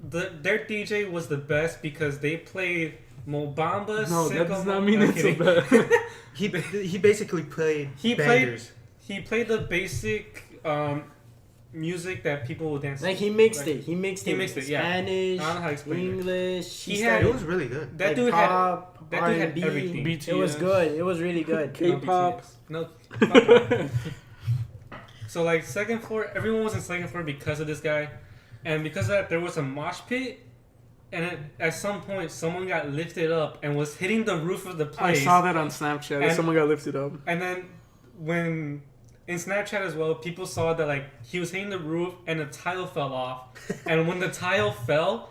their DJ was the best because they played Mobamba. No, that does not mean I'm it's the kidding. best. He basically played He bangers. He played the basic music that people would dance. Like to. he mixed Like, it. He mixed he it. mixed it, yeah. Spanish, I don't know how to explain it. English. He He had- It started was really good. That like dude had pop, that dude had R&B. everything. BTS. It was good. It was really good. K-pop. No. fuck off. So like second floor, everyone was in second floor because of this guy, and because of that there was a mosh pit, and at some point someone got lifted up and was hitting the roof of the I place. saw that on Snapchat. And- Someone got lifted up. And then when in Snapchat as well, people saw that like he was hitting the roof and the tile fell off, and when the tile fell,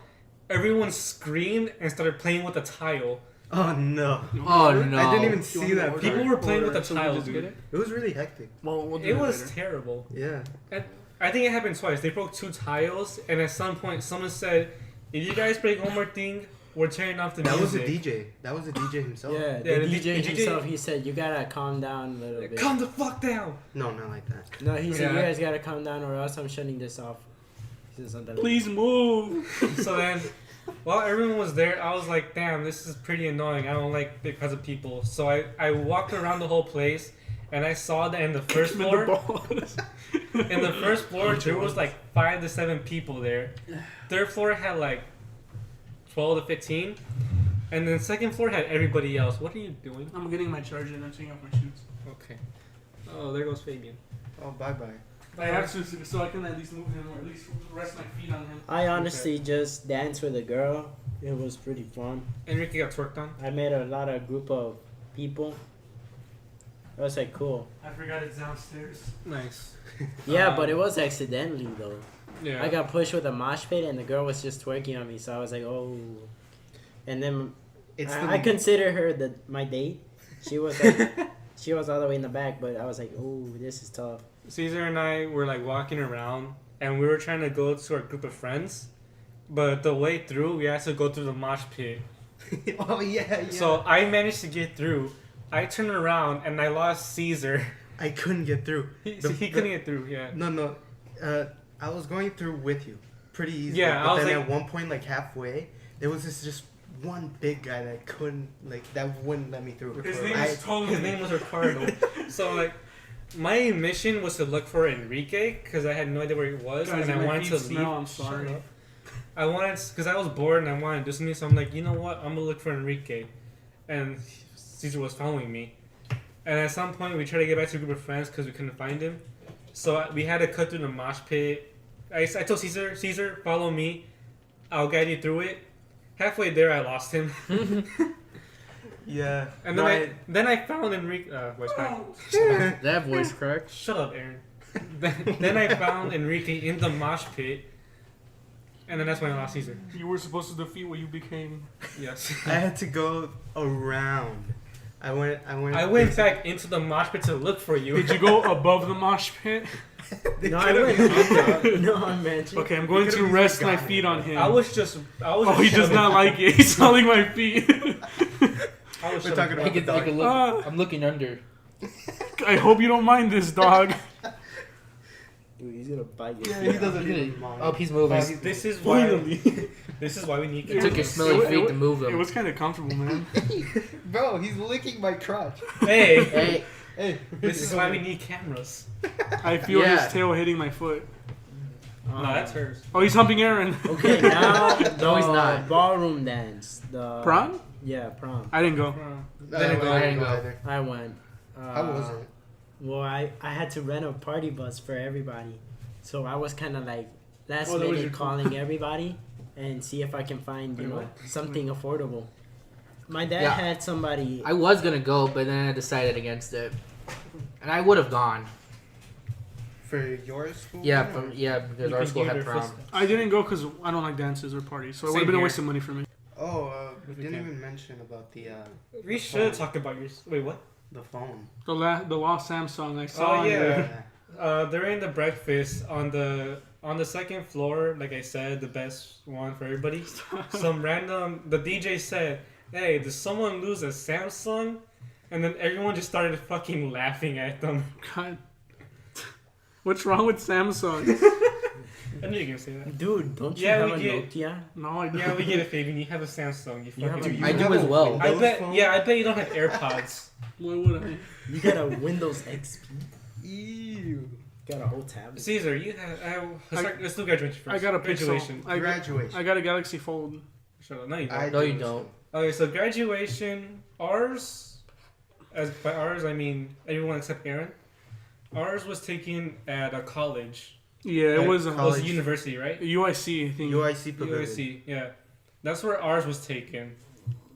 everyone screamed and started playing with the tile. Oh no, Oh no! I didn't even You want see me to that. order? People were playing with the So we tile, just dude. get it? It was really hectic. Well, we'll do It that was later. terrible. Yeah. And I think it happened twice. They broke 2 tiles, and at some point, someone said, "If you guys break one more thing, we're turning off the That was music." the DJ. That was the DJ himself. Yeah, Yeah, the the DJ DJ himself. He said, "You gotta calm down a little bit." Calm the fuck down. No, not like that. No, he said, Yeah. "You guys gotta calm down, or else I'm shutting this off." He said something like Please move. So then, while everyone was there, I was like, "Damn, this is pretty annoying. I don't like because of people." So I walked around the whole place, and I saw that in the first With the floor, balls. in the first floor, there was like 5 to 7 people there. Third floor had like 12 to 15. And then second floor had everybody else. What are you doing? I'm getting my charger and I'm taking off my shoes. Okay. Oh, there goes Fabian. Oh, bye-bye. I have to so I can at least move him or at least rest my feet on him. I honestly just danced with a girl. It was pretty fun. Enrique got twerked on. I met a lot of group of people. It was like cool. I forgot it's downstairs. Nice. Yeah, but it was accidentally though. Yeah. I got pushed with a mosh pit and the girl was just twerking on me, so I was like, oh. And then I consider her my date. She was like, she was all the way in the back, but I was like, oh, this is tough. Caesar and I were like walking around, and we were trying to go to our group of friends, but the way through we had to go through the mosh pit. Oh yeah. So I managed to get through. I turned around and I lost Caesar. I couldn't get through. He couldn't get through. Yeah. No. I was going through with you, pretty easy. Yeah, but I was then like- at one point, like halfway, there was this just one big guy that couldn't, that wouldn't let me through. His name I- is totally. His name was Ricardo. So like, my mission was to look for Enrique because I had no idea where he was, Guys, and I my wanted feet to leave. smell, I'm sorry. Shut up. I wanted because I was bored and I wanted to do something. So I'm like, you know what? I'm gonna look for Enrique, and Caesar was following me. And at some point, we tried to get back to a group of friends because we couldn't find him. So we had to cut through the mosh pit. I told Caesar, follow me. I'll guide you through it. Halfway there, I lost him. Yeah. And no, then I found Enrique. Voice crack. That voice crack. Shut up, Aaron. then I found Enrique in the mosh pit. And then that's when I lost Caesar. You were supposed to defeat what you became. Yes. I had to go around. I went back into the mosh pit to look for you. Did you go above the mosh pit? No, I went under. No, I'm managing. Okay, I'm going to rest my feet on him. I was just. Oh, he does not like it. He's smelling my feet. I was We're talking about I can the dog. look. I'm looking under. I hope you don't mind this, dog. Dude, he's gonna bite you. Yeah, he doesn't even mind. Oh, he's moving. This is why. Finally. This is why we need. It took your cameras. smelly feet to move It them. was kind of comfortable, man. Bro, he's licking my crotch. Hey, Hey, Hey, this is why we need cameras. I feel Yeah. his tail hitting my foot. No, that's hers. Oh, he's humping Aaron. Okay, now No, he's not. Ballroom dance. The Prom? Yeah, prom. I didn't go. Then I I didn't go. go either. I went. I wasn't. Well, I had to rent a party bus for everybody, so I was kind of like last Oh, that was minute your- calling everybody and see if I can find Wait, what? something affordable. My dad Yeah. had somebody. I was gonna go, but then I decided against it, and I would have gone. For your school? Yeah, or- because our school had prom. I didn't go because I don't like dances or parties, so it would Same have been a here. waste of money for me. Oh, we We didn't can. even mention about the We should talk about yours. Wait, what? the phone. The lost Samsung I saw. Oh, on yeah. the- During the breakfast on the second floor, like I said, the best one for everybody. The DJ said, "Hey, did someone lose a Samsung?" And then everyone just started fucking laughing at them. God. What's wrong with Samsung? I knew you were gonna say that. Dude, don't you Yeah, have we a get- Nokia? No, I don't. Yeah, we get it, Fabian. You have a Samsung. You You have fucking. a- I do have as a well. I Windows bet. phone? Yeah, I bet you don't have AirPods. Why would I? You got a Windows XP. Ew. Got a whole tablet. Caesar, you have. Let's do graduation first. I got a graduation. Pixel. Graduation. I got a Galaxy Fold. Shut up. No, you don't. I No, you do don't. Okay, so graduation, ours, as by ours I mean everyone except Aaron. Ours was taken at a college. Yeah, it Like was It was college. a university, right? UIC, I think. UIC Pavilion. USC, yeah. That's where ours was taken,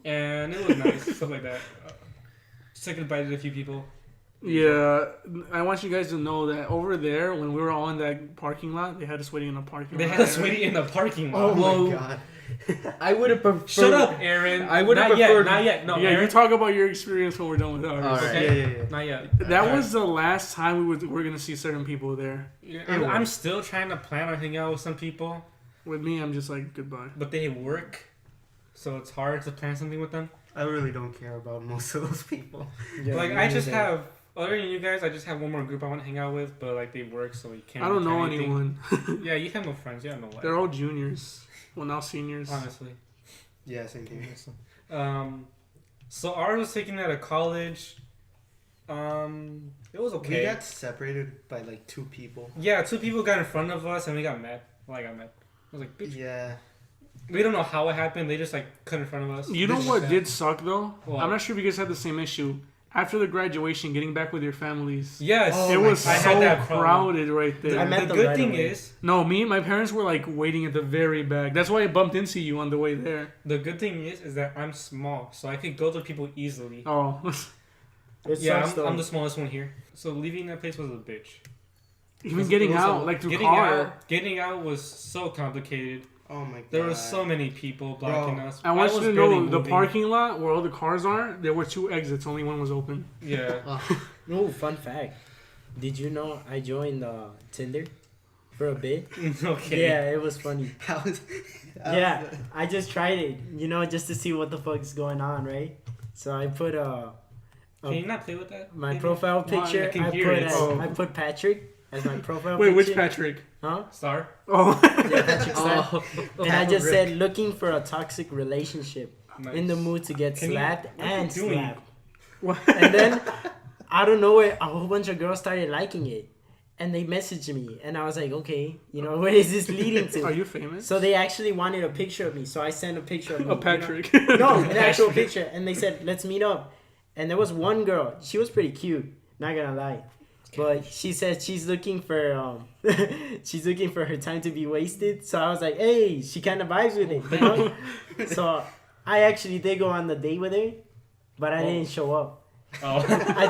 and it was nice, stuff like that. Said goodbye to a few people. Yeah, I want you guys to know that over there, when we were all in that parking lot, they had us waiting in the parking They lot. had us waiting in the parking lot. Oh Whoa. my god. I would have preferred. Shut up, Aaron. I would've Not preferred- Yet, not yet. No, Yeah, Aaron. you talk about your experience when we're done with ours. All right. Okay. Yeah. Not yet. That Alright. was the last time we were gonna see certain people there. Yeah, It I'm was. still trying to plan on hanging out with some people, With me, I'm just like goodbye. but they work, so it's hard to plan something with them. I really don't care about most of those people. Yeah, Like me I just neither. have, other than you guys, I just have one more group I want to hang out with, but like they work, so we can't. I don't really know plan anything. anyone. Yeah, you have no friends. You have no life. They're all juniors. Well, now seniors. Honestly. Yeah, same thing. So ours was taken at a college. It was okay. We got separated by like 2 people. Yeah, 2 people got in front of us, and we got mad. Well, I got mad. I was like, bitch. Yeah. We don't know how it happened. They just like cut in front of us. You know Just what like did suck though? What? I'm not sure if you guys had the same issue. After the graduation, getting back with your families. Yes. Oh It my was I had so that problem. crowded right The, there. I met the them good right thing away. is, No, me and my parents were like waiting at the very back. That's why I bumped into you on the way there. the good thing is that I'm small, so I could go to people easily. Oh, It Yeah, sucks, though. I'm the smallest one here. So leaving that place was a bitch. even It getting was out a- like through getting car. getting out was so complicated. Oh my god. There were so many people blocking us. I want was you to barely know the moving. parking lot where all the cars are. There were 2 exits. Only one was open. Yeah. No, fun fact. Did you know I joined Tinder for a bit? Okay. Yeah, it was funny. How's Yeah, I just tried it, just to see what the fuck is going on, right? So I put Can you not play with that? my Maybe? profile Why? picture. I can I hear put it. Oh. I put Patrick as my profile Wait, picture. which Patrick? Huh? Star. Oh, Yeah, Patrick Star. Oh, And I just Rick. said looking for a toxic relationship, Nice. in the mood to get Can you- slapped what are you and doing? slapped. What? And then out of nowhere, a whole bunch of girls started liking it, and they messaged me, and I was like, okay, where is this leading are to? you famous? So they actually wanted a picture of me, so I sent a picture of me. Oh, Patrick. No, an actual picture, and they said, let's meet up. And there was one girl, she was pretty cute, not gonna lie. But she said she's looking for she's looking for her time to be wasted. So I was like, hey, she kind of vibes with it, So I actually did go on the date with her, but I didn't show up Oh.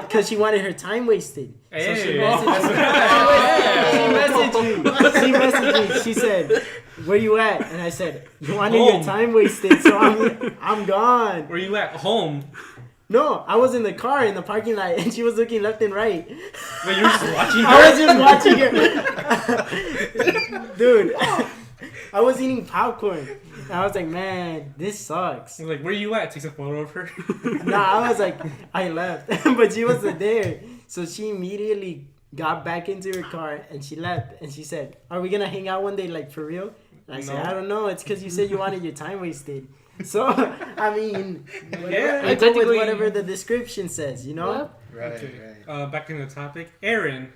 because she wanted her time wasted. So she Hey. messaged me. She messaged me. She said, "Where you at?" And I said, "You wanted your Home. time wasted, so I'm gone." Were you at home? No, I was in the car in the parking lot, and she was looking left and right. But you were just watching I her? was just watching her. Dude, I was eating popcorn. And I was like, man, this sucks. I was like, where you at? Takes a photo of her. Nah, I was like, I left. But she wasn't there. So she immediately got back into her car and she left. And she said, are we going to hang out one day, like, for real? And I said, No. I don't know. It's because you said you wanted your time wasted. So, I mean, whatever, Yeah, I go with technically- whatever the description says, you know? Right, Okay. right. Back in the topic. Aaron,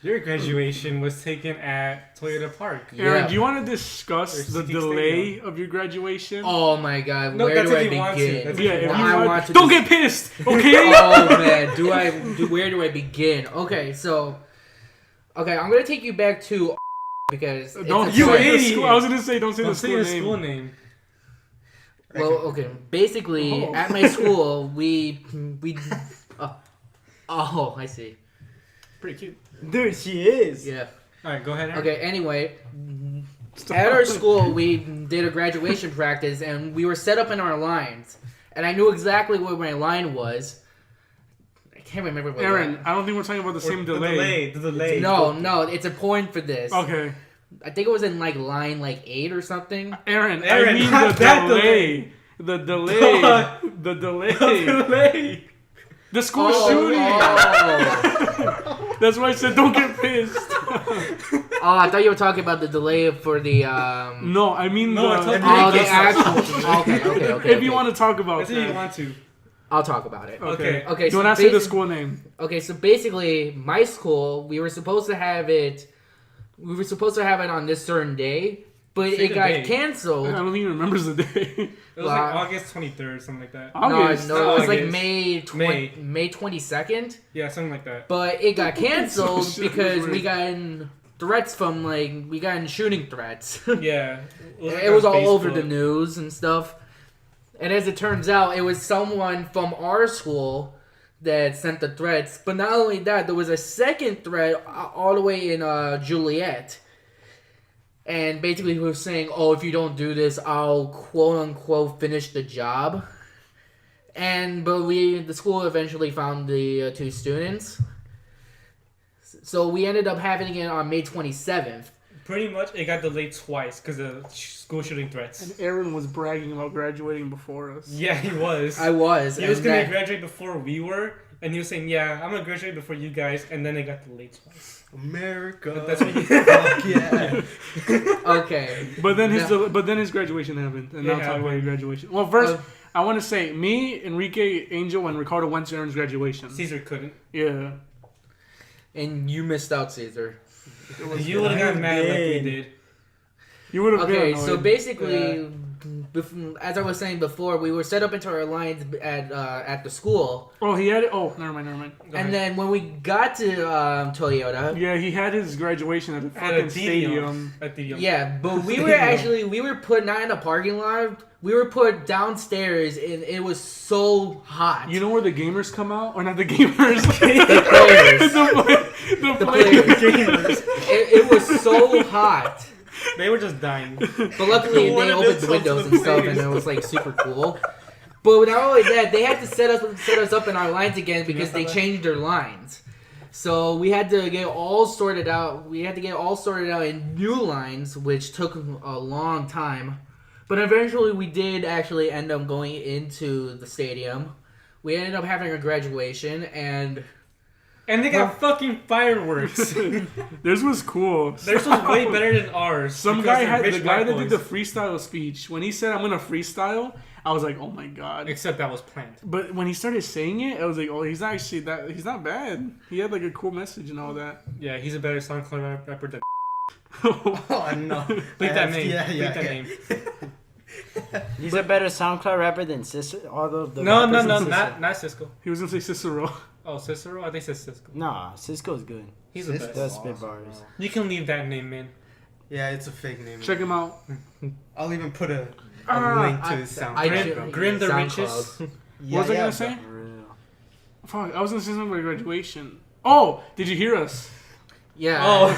your graduation was taken at Toyota Park. Aaron, Yeah. do you want to discuss There's the 60 delay of your graduation? Oh my god, No, where that's do if I you want to. begin? That's yeah, if if you you I want- want to don't dis- get pissed, okay? Oh man, where do I begin? Okay, so I'm gonna take you back to because it's Don't a you say trend. the idiot. school. I was gonna say don't say Don't the say school your name. school name. Well, okay. Basically, Oh. at my school, we. Oh, I see. Pretty cute. Dude, she is. Yeah. Alright, go ahead, Aaron. Okay. Anyway, Stop. at our school, we did a graduation practice, and we were set up in our lines, and I knew exactly what my line was. I can't remember what. Aaron, I don't think we're talking about the same delay. The delay. No, it's a point for this. Okay. I think it was in line 8 or something. Aaron, I Aaron, mean not the that delay. The delay. The delay. delay. The school Oh, shooting. oh. That's why I said don't get pissed. Oh, I thought you were talking about the delay for the. No, I mean No, I the. told you. Oh, the Yes. actual. Okay. If you want to talk about That's if you that. want to. I'll talk about it. Okay. Okay. Do not say the school name. Okay, so basically, my school, we were supposed to have it on this certain day, but Say it the got day. I canceled. don't think he remembers the day. It was Wow. like August 23rd, something like that. August. No, it was like August. May 22nd, Yeah, something like that. but it got canceled So because we weird. got in threats from we got in shooting threats. Yeah. It was on all over Facebook. the news and stuff. And as it turns out, it was someone from our school that sent the threats. But not only that, there was a second threat all the way in Juliet. And basically he was saying, oh, if you don't do this, I'll quote-unquote finish the job. But the school eventually found the 2 students. So we ended up having it on May 27th. Pretty much, it got delayed twice because of school shooting threats. And Aaron was bragging about graduating before us. Yeah, he was. I was. He was and gonna that- graduate before we were, and he was saying, "Yeah, I'm gonna graduate before you guys," and then it got delayed twice. America. But that's what you. Fuck yeah. Okay. But then Yeah. his graduation happened, and It now talk about your happened. graduation. Well, first Uh, I want to say me, Enrique, Angel, and Ricardo went to Aaron's graduation. Caesar couldn't. Yeah. And you missed out, Caesar. You would have gotten mad like we did. You would have been Okay, annoyed. so basically, as I was saying before, we were set up into our lines at the school, Oh, he had it. Oh, never mind. Go and ahead. then when we got to Toyota, Yeah, he had his graduation at the At a fucking stadium. At the yeah, but we were put not in a parking lot. We were put downstairs, and it was so hot. You know where the gamers come out? Or not the gamers. the players, the the players. players. It was so hot. They were just dying. But luckily, One they of opened the the windows and players. stuff, and it was like super cool. But not only that, they had to set us up in our lines again because they changed their lines. So we had to get all sorted out. We had to get all sorted out in new lines, which took a long time. But eventually, we did actually end up going into the stadium. We ended up having a graduation, and And they got fucking fireworks. Theirs was cool. Theirs was way better than ours. Some because guy they're had rich the guy white that did the boys. freestyle speech. When he said, "I'm gonna freestyle," I was like, "Oh my god!" Except that was planned. But when he started saying it, I was like, "Oh, he's not bad. He had like a cool message and all that." Yeah, he's a better SoundCloud rapper than. Oh no. Bleep that name. Yeah, Bleep that yeah. name. He's a better SoundCloud rapper than Sister. Although the No, rappers in Cisco. not Cisco. He was gonna say Cicero. Oh, Cicero? I think it's Cisco. Nah, Cisco's good. He's the Cisco? best. Does spit bars. You can leave that name, man. Yeah, it's a fake name. Check him out. I'll even put a Ah, link to his sound. I Grin, should- Grin the SoundCloud. Riches. Yeah, What was I yeah, gonna say? For real. Fuck, I was gonna say something about graduation. Oh, did you hear us yeah. Oh.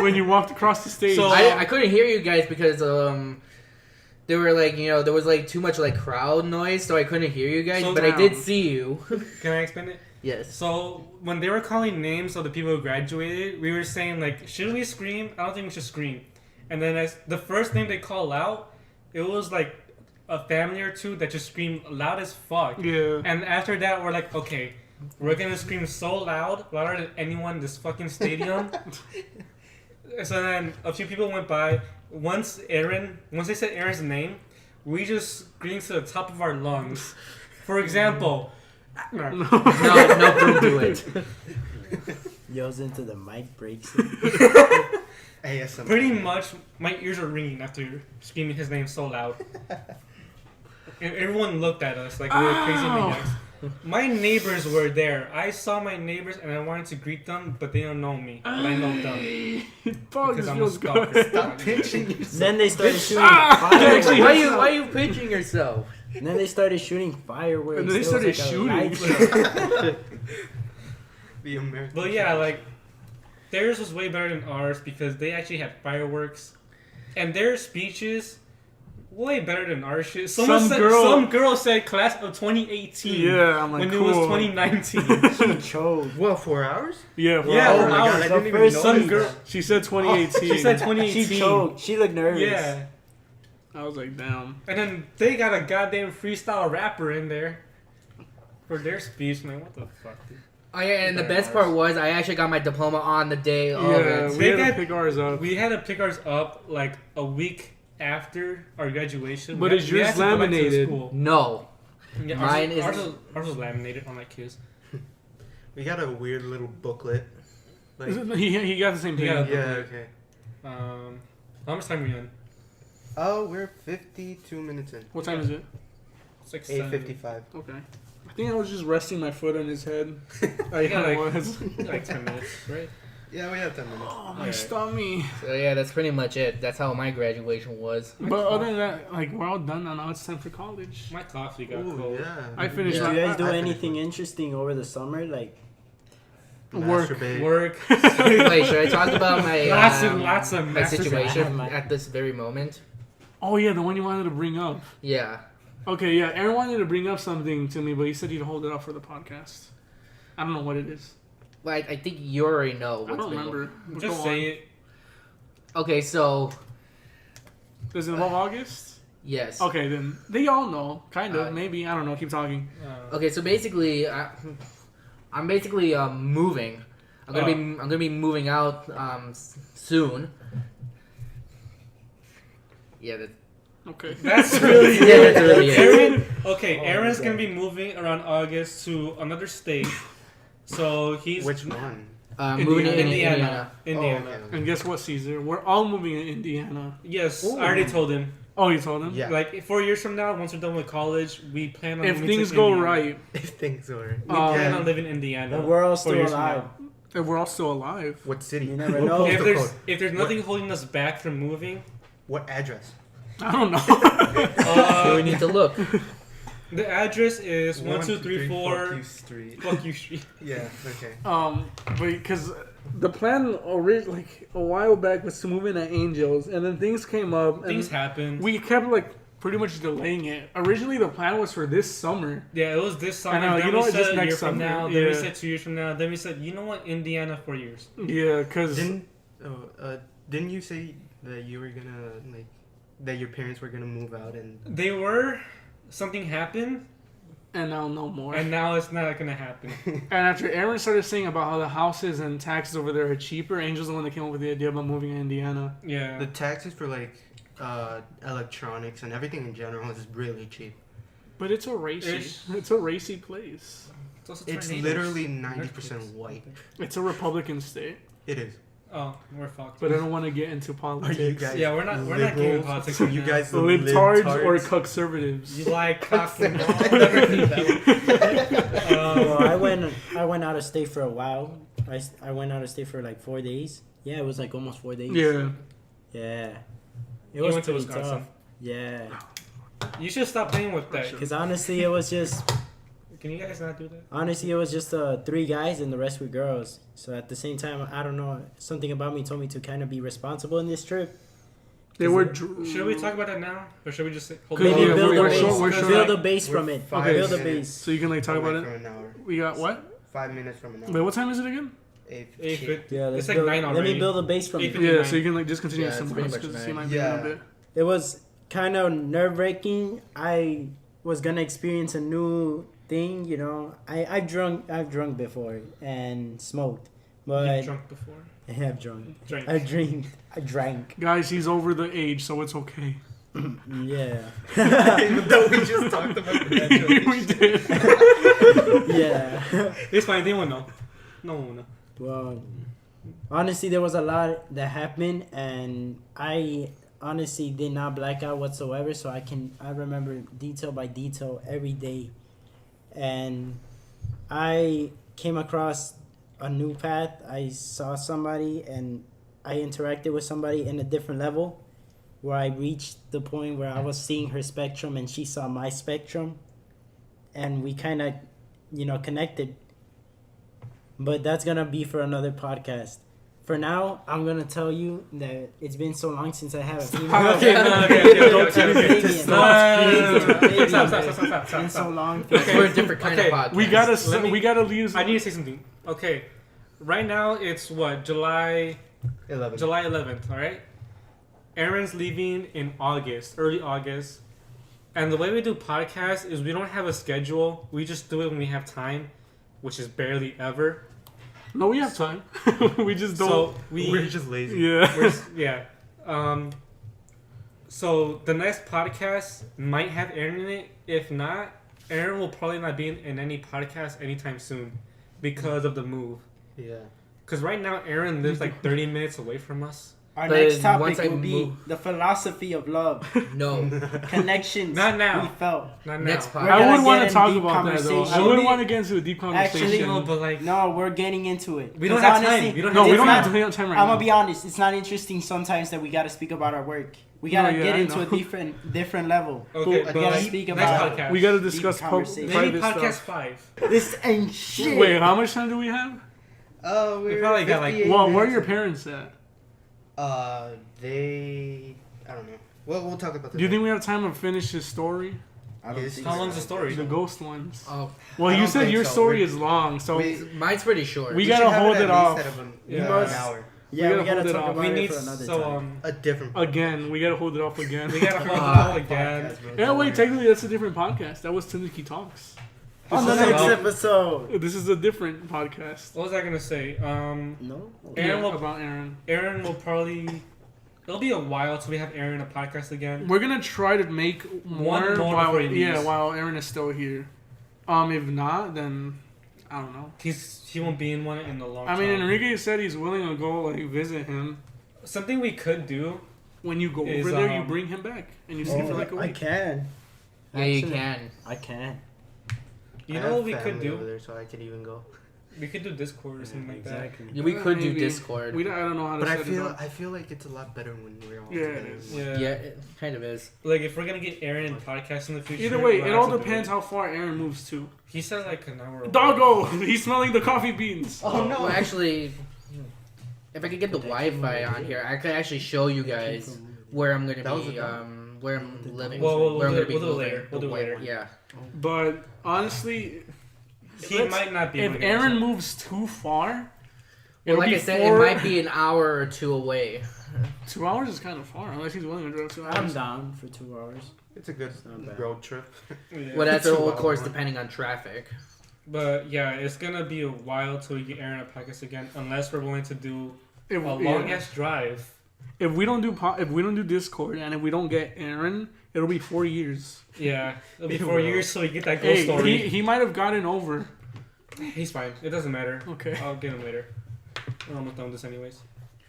when you walked across the stage? So- I couldn't hear you guys because there were like there was like too much like crowd noise, so I couldn't hear you guys. So but I now- did see you. Can I explain it? Yes. So when they were calling names of the people who graduated, we were saying like, should we scream? I don't think we should scream. And then as the first name they call out, it was like a family or two that just screamed loud as fuck. Yeah. And after that, we're like, okay, we're gonna scream so loud, louder than anyone in this fucking stadium. So then a few people went by. Once they said Aaron's name, we just screamed to the top of our lungs. For example, no, don't do it. Yells into the mic, breaks. ASMR. pretty much my ears are ringing after screaming his name so loud. And everyone looked at us like we were crazy maniacs. My neighbors were there. I saw my neighbors and I wanted to greet them, but they don't know me. But I know them. Fuck, Because this I'm a feels stalker. good. Stop pinching yourself. Then they started shooting Actually, fireworks. Why you pinching yourself? Then they started shooting fireworks. And then they It was started like a shooting. light show. The American. But yeah, like theirs was way better than ours because they actually had fireworks, and their speeches way better than our shit. Some girl said class of 2018. Yeah, I'm like, when cool. it was 2019. She choked. What, 4 hours? Yeah, Yeah, Oh for my god, hours. I The didn't even first know some that. girl- She said 2018. She said 2018. She choked. She looked nervous. Yeah, I was like, damn. and then they got a goddamn freestyle rapper in there for their speech. Man, what the fuck, dude? Oh yeah, and the best part was I actually got my diploma on the day of Yeah, it. we They had to got- pick ours up. We had to pick ours up like a week after our graduation. But We is had- we yours had to go back to the laminated? school. No. Yeah, Mine is- ours was laminated on like his. We got a weird little booklet. Like, He got the same He thing. got a- yeah, okay. How much time are we on? Oh, we're 52 minutes in. What time is it? It's like 8:55. Okay. I think I was just resting my foot on his head. I Yeah, like- was. like 10 minutes, right? Yeah, we have 10 minutes. Oh, my Alright. stomach. So yeah, that's pretty much it. That's how my graduation was. But other than that, like, we're all done now. Now it's time for college. My coffee got Ooh, cold. yeah. I finished Did my you guys do I finished anything mine. interesting over the summer? Like, Work. Masturbate. Work. Wait, should I talk about my Lots of my masters. situation at this very moment? Oh, yeah, the one you wanted to bring up. Yeah. Okay, yeah, Aaron wanted to bring up something to me, but he said he'd hold it up for the podcast. I don't know what it is. Well, I think you already know. I What's don't been remember. Just Go say on. it. Okay, so Does it involve August? yes. Okay, then they all know. Kind of, Uh, maybe. I don't know. Keep talking. Okay, so basically, I'm basically moving. I'm gonna be moving out soon. Yeah, Okay. That's really Yeah, that's really it. Aaron. Okay, Oh, Aaron's my gonna God. be moving around August to another state. So he's Which one? moving to Indiana. Oh, okay. And guess what, Caesar? We're all moving to Indiana. Yes, Ooh. I already told him. Oh, you told him? Yeah. Like 4 years from now, once we're done with college, we plan on If moving things to go Indiana. right, If things were. We plan Yeah. on living in Indiana. The world's 4 still years from alive. now. if we're all still alive. What city? You never What know. postal If code? there's nothing holding us back from moving, What address? I don't know. we need to look. the address is 1234 Fuck you Street. Fuck you Street. Yeah. Okay. But because the plan like a while back was to move in at Angels, and then things came up, and Things happen. we kept like pretty much delaying it. Originally, the plan was for this summer. Yeah, it was this summer. I know, Then you know we what, said just a year next from summer, now. Then we yeah. said 2 years from now. Then we said, you know what, Indiana 4 years. Yeah, because Didn't you say that you were gonna that your parents were gonna move out and They were. Something happened, and now no more. and now it's not gonna happen. And after Aaron started saying about how the houses and taxes over there are cheaper, Angel's the one that came up with the idea about moving to Indiana. Yeah. the taxes for electronics and everything in general is really cheap. But it's a racy. Ish. It's a racy place. also It's tornadoes. literally 90% white. It's a Republican state. It is. Oh, we're fucked. But I don't want to get into politics. Are you guys? Yeah, we're not getting liberals? politics Are right you now. guys Libtards or libtards? conservatives? You like cock and balls? I've never heard that one. Well, I went out of state for a while. I went out of state for like 4 days. Yeah, it was like almost 4 days. Yeah. Yeah. It You was went to pretty Wisconsin. tough. Yeah. You should stop playing with that. Because honestly, it was just Can you guys not do that? Honestly, it was just 3 guys and the rest were girls. So at the same time, I don't know. Something about me told me to kind of be responsible in this trip. They were. Should we talk about that now, or should we just hold Maybe Maybe on? build we're a base. short- we're short. Build a base We're from it. 5 Build a minutes base. So you can like talk about away it. from an hour. We got what? 5 minutes from an hour. Wait, what time is it again? 8:50. Yeah, let's It's like build, 9 Let me already. build a base from it. 8:50. Yeah, so you can like just continue Yeah, it's somewhere pretty else much because you nine. might be Yeah. a bit. It was kind of nerve-wracking. I was gonna experience a new thing, you know. I've drunk before and smoked, but You drunk before? I have drunk. Drink. I drank. Guys, he's over the age, so it's okay. Yeah, Even though we just talked about that. We did. yeah. It's fine. They won't know. No one will know. Well, honestly, there was a lot that happened, and I honestly did not black out whatsoever. So I remember detail by detail every day, and I came across a new path. I saw somebody, and I interacted with somebody in a different level, where I reached the point where I was seeing her spectrum, and she saw my spectrum, and we kind of, connected. But that's gonna be for another podcast. For now, I'm gonna tell you that it's been so long since I have a female. Okay, no, okay. It's Stop. been so long. We're a different kind Okay, of podcast. We gotta leave. I need to say something. Okay, right now it's what July 11th. All right. Aaron's leaving in August, early August, and the way we do podcasts is we don't have a schedule. We just do it when we have time, which is barely ever. No, we have time. We just don't. So we're just lazy. Yeah. yeah. So the next podcast might have Aaron in it. If not, Aaron will probably not be in any podcast anytime soon because of the move. Yeah. Because right now Aaron lives like 30 minutes away from us. Our But next topic once I will be move- the philosophy of love, No. connections Not now. we felt. Not now. Next podcast. We're I gonna would want get to in talk deep about that though. I conversation. wouldn't want to get into a deep conversation. Actually, No, but like No, we're getting into it. we don't 'Cause have honestly, time. We don't no, have we don't time. have to have time right I'm now. gonna be honest. It's not interesting sometimes that we gotta speak about our work. We gotta No, yeah, get I into know. a different level. Okay, We but gotta like, speak next about- podcast. We gotta Deep discuss conversation. Maybe private podcast stuff. 5. This ain't shit. Wait, how much time do we have? Oh, We probably got, like, Well, where are your parents at? I don't know. Well, we'll talk about that. Do you think we have time to finish this story? I don't Yes. think How so. long's the story? The ghost ones. Oh, Well, I you don't said think your so. story is long, so mine's pretty short. We gotta hold it off. Yeah. An hour. Yeah, we gotta hold it talk off. about We it need for another so time. A different again, we gotta hold it off again. we gotta hold it Ah. all again. Yeah, wait, technically that's a different podcast. That was Tanuki Talks. On the This is next about- episode. This is a different podcast. What was I gonna say? No. Aaron will- about Aaron. Aaron will probably. It'll be a while till we have Aaron a podcast again. We're gonna try to make One more more while before he leaves. while Aaron is still here. If not, then I don't know. He won't be in one in a long I time. mean, Enrique said he's willing to go like visit him. Something we could do. When you go Is, over there, you bring him back and you see him for like a I week. can. Yeah, you Actually, can. I can. You I know have what we could family over do? there, so I could even go. We could do Discord or something like that. Exactly. Yeah, we could do Maybe. Discord. I don't know how to But set it up. I feel like it's a lot better when we're all Yeah, together. it is. Yeah. Yeah, it kind of is. Like if we're gonna get Aaron in podcast in the future. Either way, we'll it have all to do depends it. how far Aaron moves to. He said like an hour. away. Doggo! He's smelling the coffee beans. Oh no! Well, actually, if I could get the Wi-Fi on here, I could actually show you guys where I'm gonna That was be. a Where I'm living. Well, where I'm we'll gonna be do it moving. later. We'll do it later. Yeah. But honestly, He might not be. if able to get Aaron us. moves too far, Well, it'll like be I said, four- it might be an hour or two away. 2 hours is kind of far, unless he's willing to drive 2 I'm hours. down for 2 hours. It's a good not bad. road trip. Yeah. Well, that's 2 of course hours. depending on traffic. But yeah, it's gonna be a while till we get Aaron a podcast again, unless we're willing to do If, a long yeah. ass drive. If we don't do Discord and if we don't get Aaron, it'll be 4 years. Yeah, it'll be It 4 will. years till we get that ghost Hey, story. he might have gotten over. He's fine. It doesn't matter. Okay. I'll get him later. We're almost done with this anyways.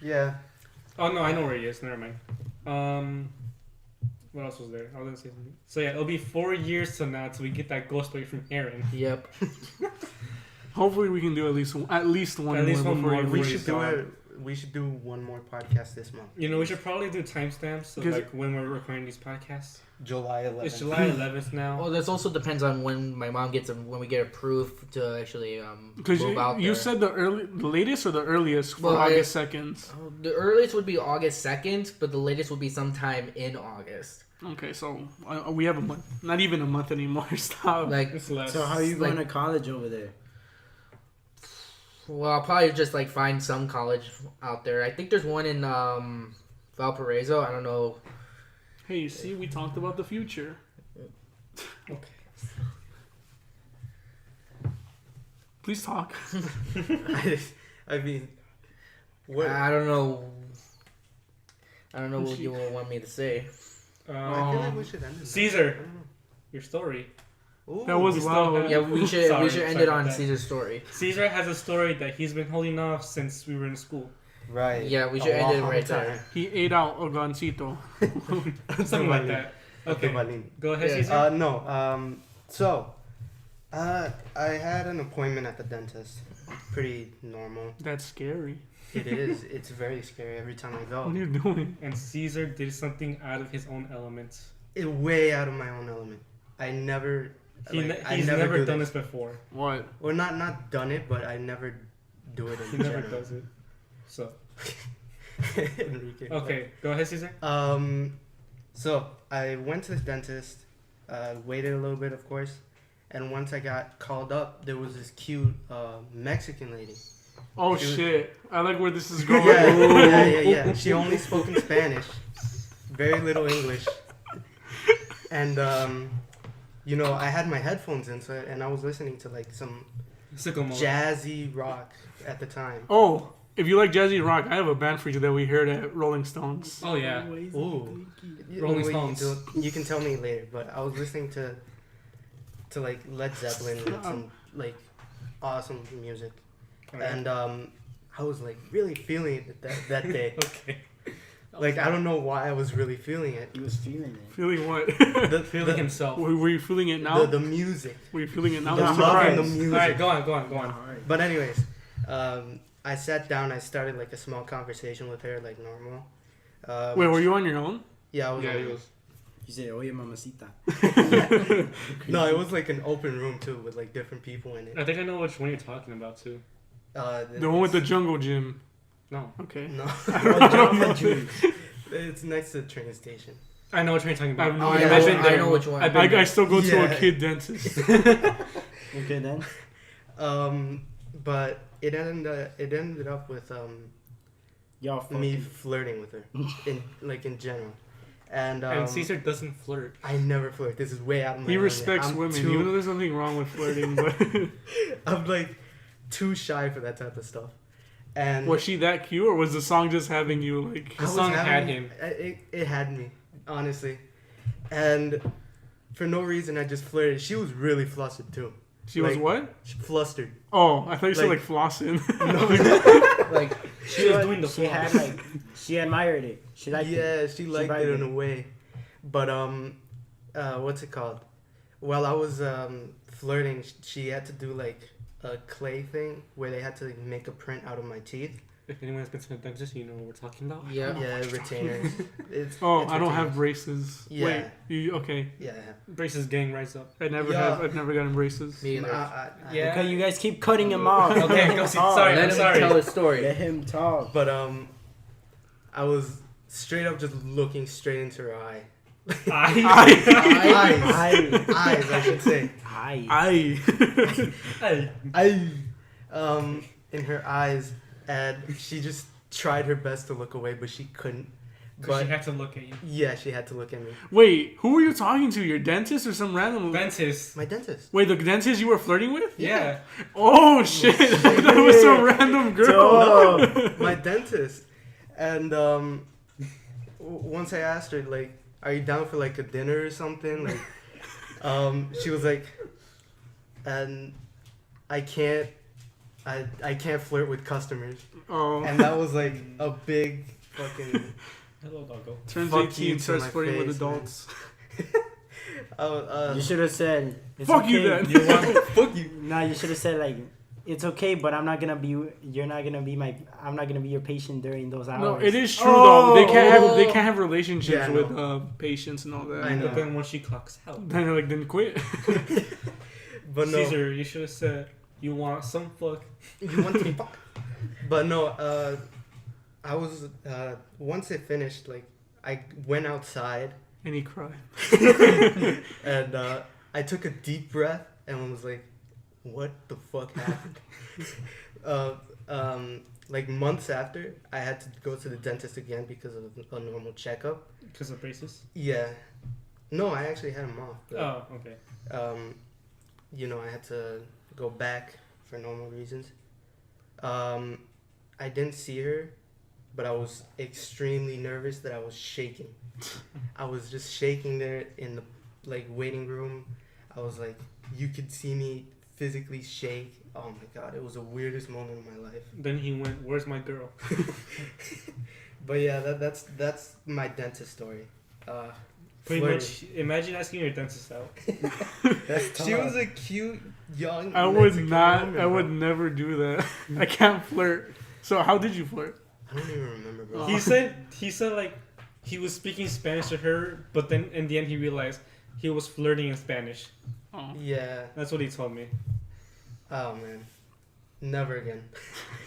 Yeah. Oh no, I know where he is. Never mind. What else was there? I was gonna say something. So yeah, it'll be 4 years till now till we get that ghost story from Aaron. Yep. Hopefully, we can do at least one At least more one before more. you We leave. should do it. We should do one more podcast this month. You know, we should probably do timestamps so Because- like when we're recording these podcasts. July 11th. It's July 11th now. Well, this also depends on when my mom gets when we get approved to actually Because move out you there. said the latest or the earliest for Well, August 2nd. The earliest would be August 2nd, but the latest would be sometime in August. Okay, so we have a month. Not even a month anymore. Stop. Like, It's less. So how are you Like- going to college over there? well, I'll probably just like find some college out there. I think there's one in Valparaiso. I don't know. Hey, see, we talked about the future. Okay. Please talk. I mean, what? I don't know. I don't know what you will want me to say. I feel like we should end it. Caesar, I don't know. your story. Ooh, That was we still loud. have- Yeah, we should Sorry, end sorry it on about that. Caesar's story. Caesar has a story that he's been holding off since we were in school. right. Yeah, we A should end it long right time. there. He ate out a gancito. Something like that. Okay, go ahead, Yeah. Caesar. No. So, I had an appointment at the dentist. Pretty normal. That's scary. It is. It's very scary every time I What go. are you doing? And Caesar did something out of his own element. It way out of my own element. I never. I He's never do done this before. What? Well, not done it, but I never do it in He never general. does it. So Enrique. okay, go ahead, Caesar. So I went to the dentist, waited a little bit, of course, and once I got called up, there was this cute Mexican lady. Oh She was- shit! I like where this is going. Yeah. She only spoke in Spanish, very little English, and I had my headphones in, and I was listening to like some Sicko mode. jazzy rock at the time. Oh, if you like jazzy rock, I have a band for you that we heard at Rolling Stones. Oh yeah. Ooh. Rolling Wait, Stones. You can tell me later, but I was listening to like Led Zeppelin and some like awesome music, and I was like really feeling it that day. Okay. Like I don't know why I was really feeling it. He was feeling it. Feeling what? Feeling himself. Were you feeling it now? The music. Were you feeling it now? The Mr. love Price? and the music. All right, go on. But anyways, I sat down. I started like a small conversation with her, like normal. Wait, were you on your own? Yeah, I was. Yeah, on he my- was. You say, oye, mamacita. No, it was like an open room too, with like different people in it. I think I know which one you're talking about too. The one with the jungle gym. No, Okay. No, Jamba Juice. it's next to the train station. I know what you're talking I have about. no Oh, idea. yeah, I've been I there. know which one. I've been I still go to Yeah. a kid dentist. Okay, then. But it ended up with Y'all me fucking. flirting with her in general, and And Caesar doesn't flirt. I never flirt. This is way out of my He element. respects I'm women, too- even though there's nothing wrong with flirting. But I'm like too shy for that type of stuff. And was she that cute, or was the song just having you like? The song had him. It had me, honestly, and for no reason I just flirted. She was really flustered too. She was Like- what? Flustered. Oh, I thought you said like- like flossing. Like, She was doing the She had floss. like she admired it. She liked it. Yeah, she liked vibed it in it. a way. But what's it called? While I was flirting, she had to do like a clay thing where they had to like, make a print out of my teeth. If anyone's been to the dentist, you know what we're talking about. yeah. Yeah, retainers. It's, Oh, it's I don't have retainers. braces. Yeah. Wait, you okay? Yeah, I have. Braces gang rise up. I never Yeah. have. I've never gotten braces. Me either. Yeah. Because you guys keep cutting him off. Okay, Let go him see- talk. sorry, Let I'm him sorry. tell his story. Let him talk. But I was straight up just looking straight into her eye. I. Eyes, I should say. Hi. In her eyes, and she just tried her best to look away, but she couldn't. But she had to look at you. Yeah, she had to look at me. Wait, who were you talking to? Your dentist or some random? Dentist. My dentist. Wait, the dentist you were flirting with? Yeah. Oh shit! That was some random girl. No, my dentist. And once I asked her, like, are you down for like a dinner or something? Like, she was like, and I can't flirt with customers. Oh. And that was like a big fucking. Hello, doggo. Turns Fuck 18, you to starts my flirting with face, man. adults. You should have said. It's Fuck okay. you then. You want? Fuck you. No, you should have said like, it's okay, but I'm not gonna be. You're not gonna be my. I'm not gonna be your patient during those hours. No, it is true Oh. though. They can't have relationships Yeah, I with know. patients and all that. I know. But then when she clocks out, Then they're like, then quit. But no, Caesar, you should have said, "You want some fuck?" you want to fuck. But no, I was once it finished, like I went outside And he cried. and I took a deep breath and was like, "What the fuck happened?" Like months after, I had to go to the dentist again because of a normal checkup. Because of braces. Yeah, no, I actually had them off. But, Oh, okay. you know, I had to go back for normal reasons. I didn't see her, but I was extremely nervous that I was shaking. I was just shaking there in the like waiting room. I was like, you could see me physically shake. Oh my god, it was the weirdest moment of my life. Then he went, "Where's my girl?" But yeah, that's my dentist story. Pretty Flirting. much. Imagine asking your dentist out. She was a cute young. I would Mexican not. woman, I would bro. never do that. I can't flirt. So how did you flirt? I don't even remember, bro. He said like he was speaking Spanish to her, but then in the end he realized he was flirting in Spanish. Oh. Yeah. That's what he told me. Oh man, never again.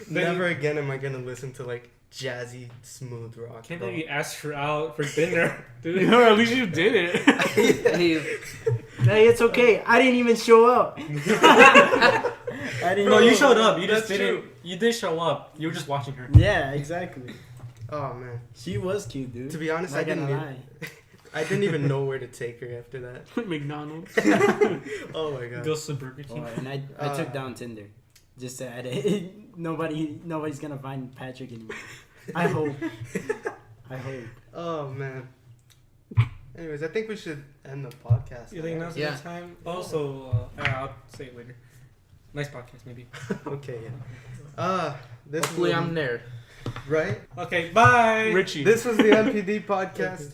Then- Never again am I gonna listen to like jazzy, smooth rock. Can't bro. believe you asked her out for dinner, You dude. know, at least you did it. Hey, Hey, it's okay. I didn't even show up. I didn't. Bro, you know. showed up. You just That's didn't. true. You did show up. You were just watching her. Yeah, exactly. Oh man. She was cute, dude. To be honest, Not I didn't. gonna Even, lie. I didn't even know where to take her after that. McDonald's. Oh my god. Goes to Burger King. Oh, and I took down Tinder. Just to add it. Nobody's gonna find Patrick anymore. I hope. Oh man. Anyways, I think we should end the podcast. You think now's a Yeah. good time? Also, I'll say it later. Nice podcast, maybe. Okay. Yeah. This hopefully was, I'm there. right. Okay, bye. Richie. This was the MPD podcast.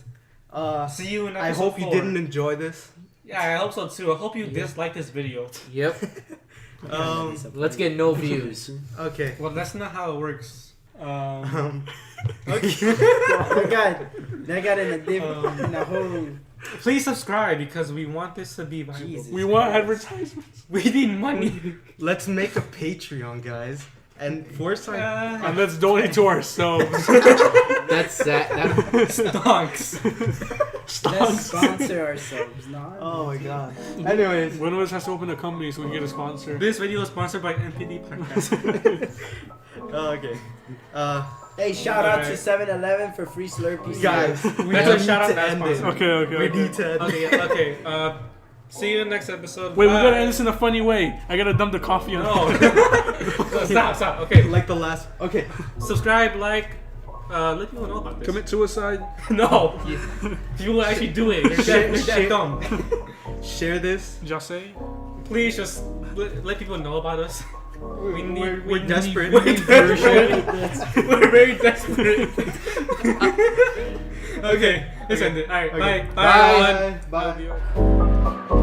See you in I episode hope you 4. didn't enjoy this. Yeah, I hope so too. I hope you Yeah. dislike this video. Yep. Let's get no views. Okay. Well, that's not how it works. Okay. That got in a different, in a whole. Please subscribe because we want this to be viable. Jesus. We want advertisements. We need money. Let's make a Patreon, guys, and force our. And let's donate to ourselves. That's that. Stonks. Let's sponsor ourselves, not. Oh my god. Anyways, One of us has to open a company so we can get a sponsor. This video is sponsored by MPD Podcast. okay. Hey, shout out to Alright. 7-Eleven for free Slurpees. Guys, we That's a need shout out to to end it. sponsor. Okay. We need to end it. Okay. See you in the next episode. Wait, we Bye. gotta end this in a funny way. I gotta dump the coffee on. No. Stop. Okay. Like the last. Okay. Subscribe, like, let people know about this. Commit suicide. No. You will actually do it. You're that dumb. Share this. Just say. Please just let people know about us. We're desperate. We're desperate. We're very desperate. Okay, let's end it. All right, Okay. bye, everyone. Bye. Love you.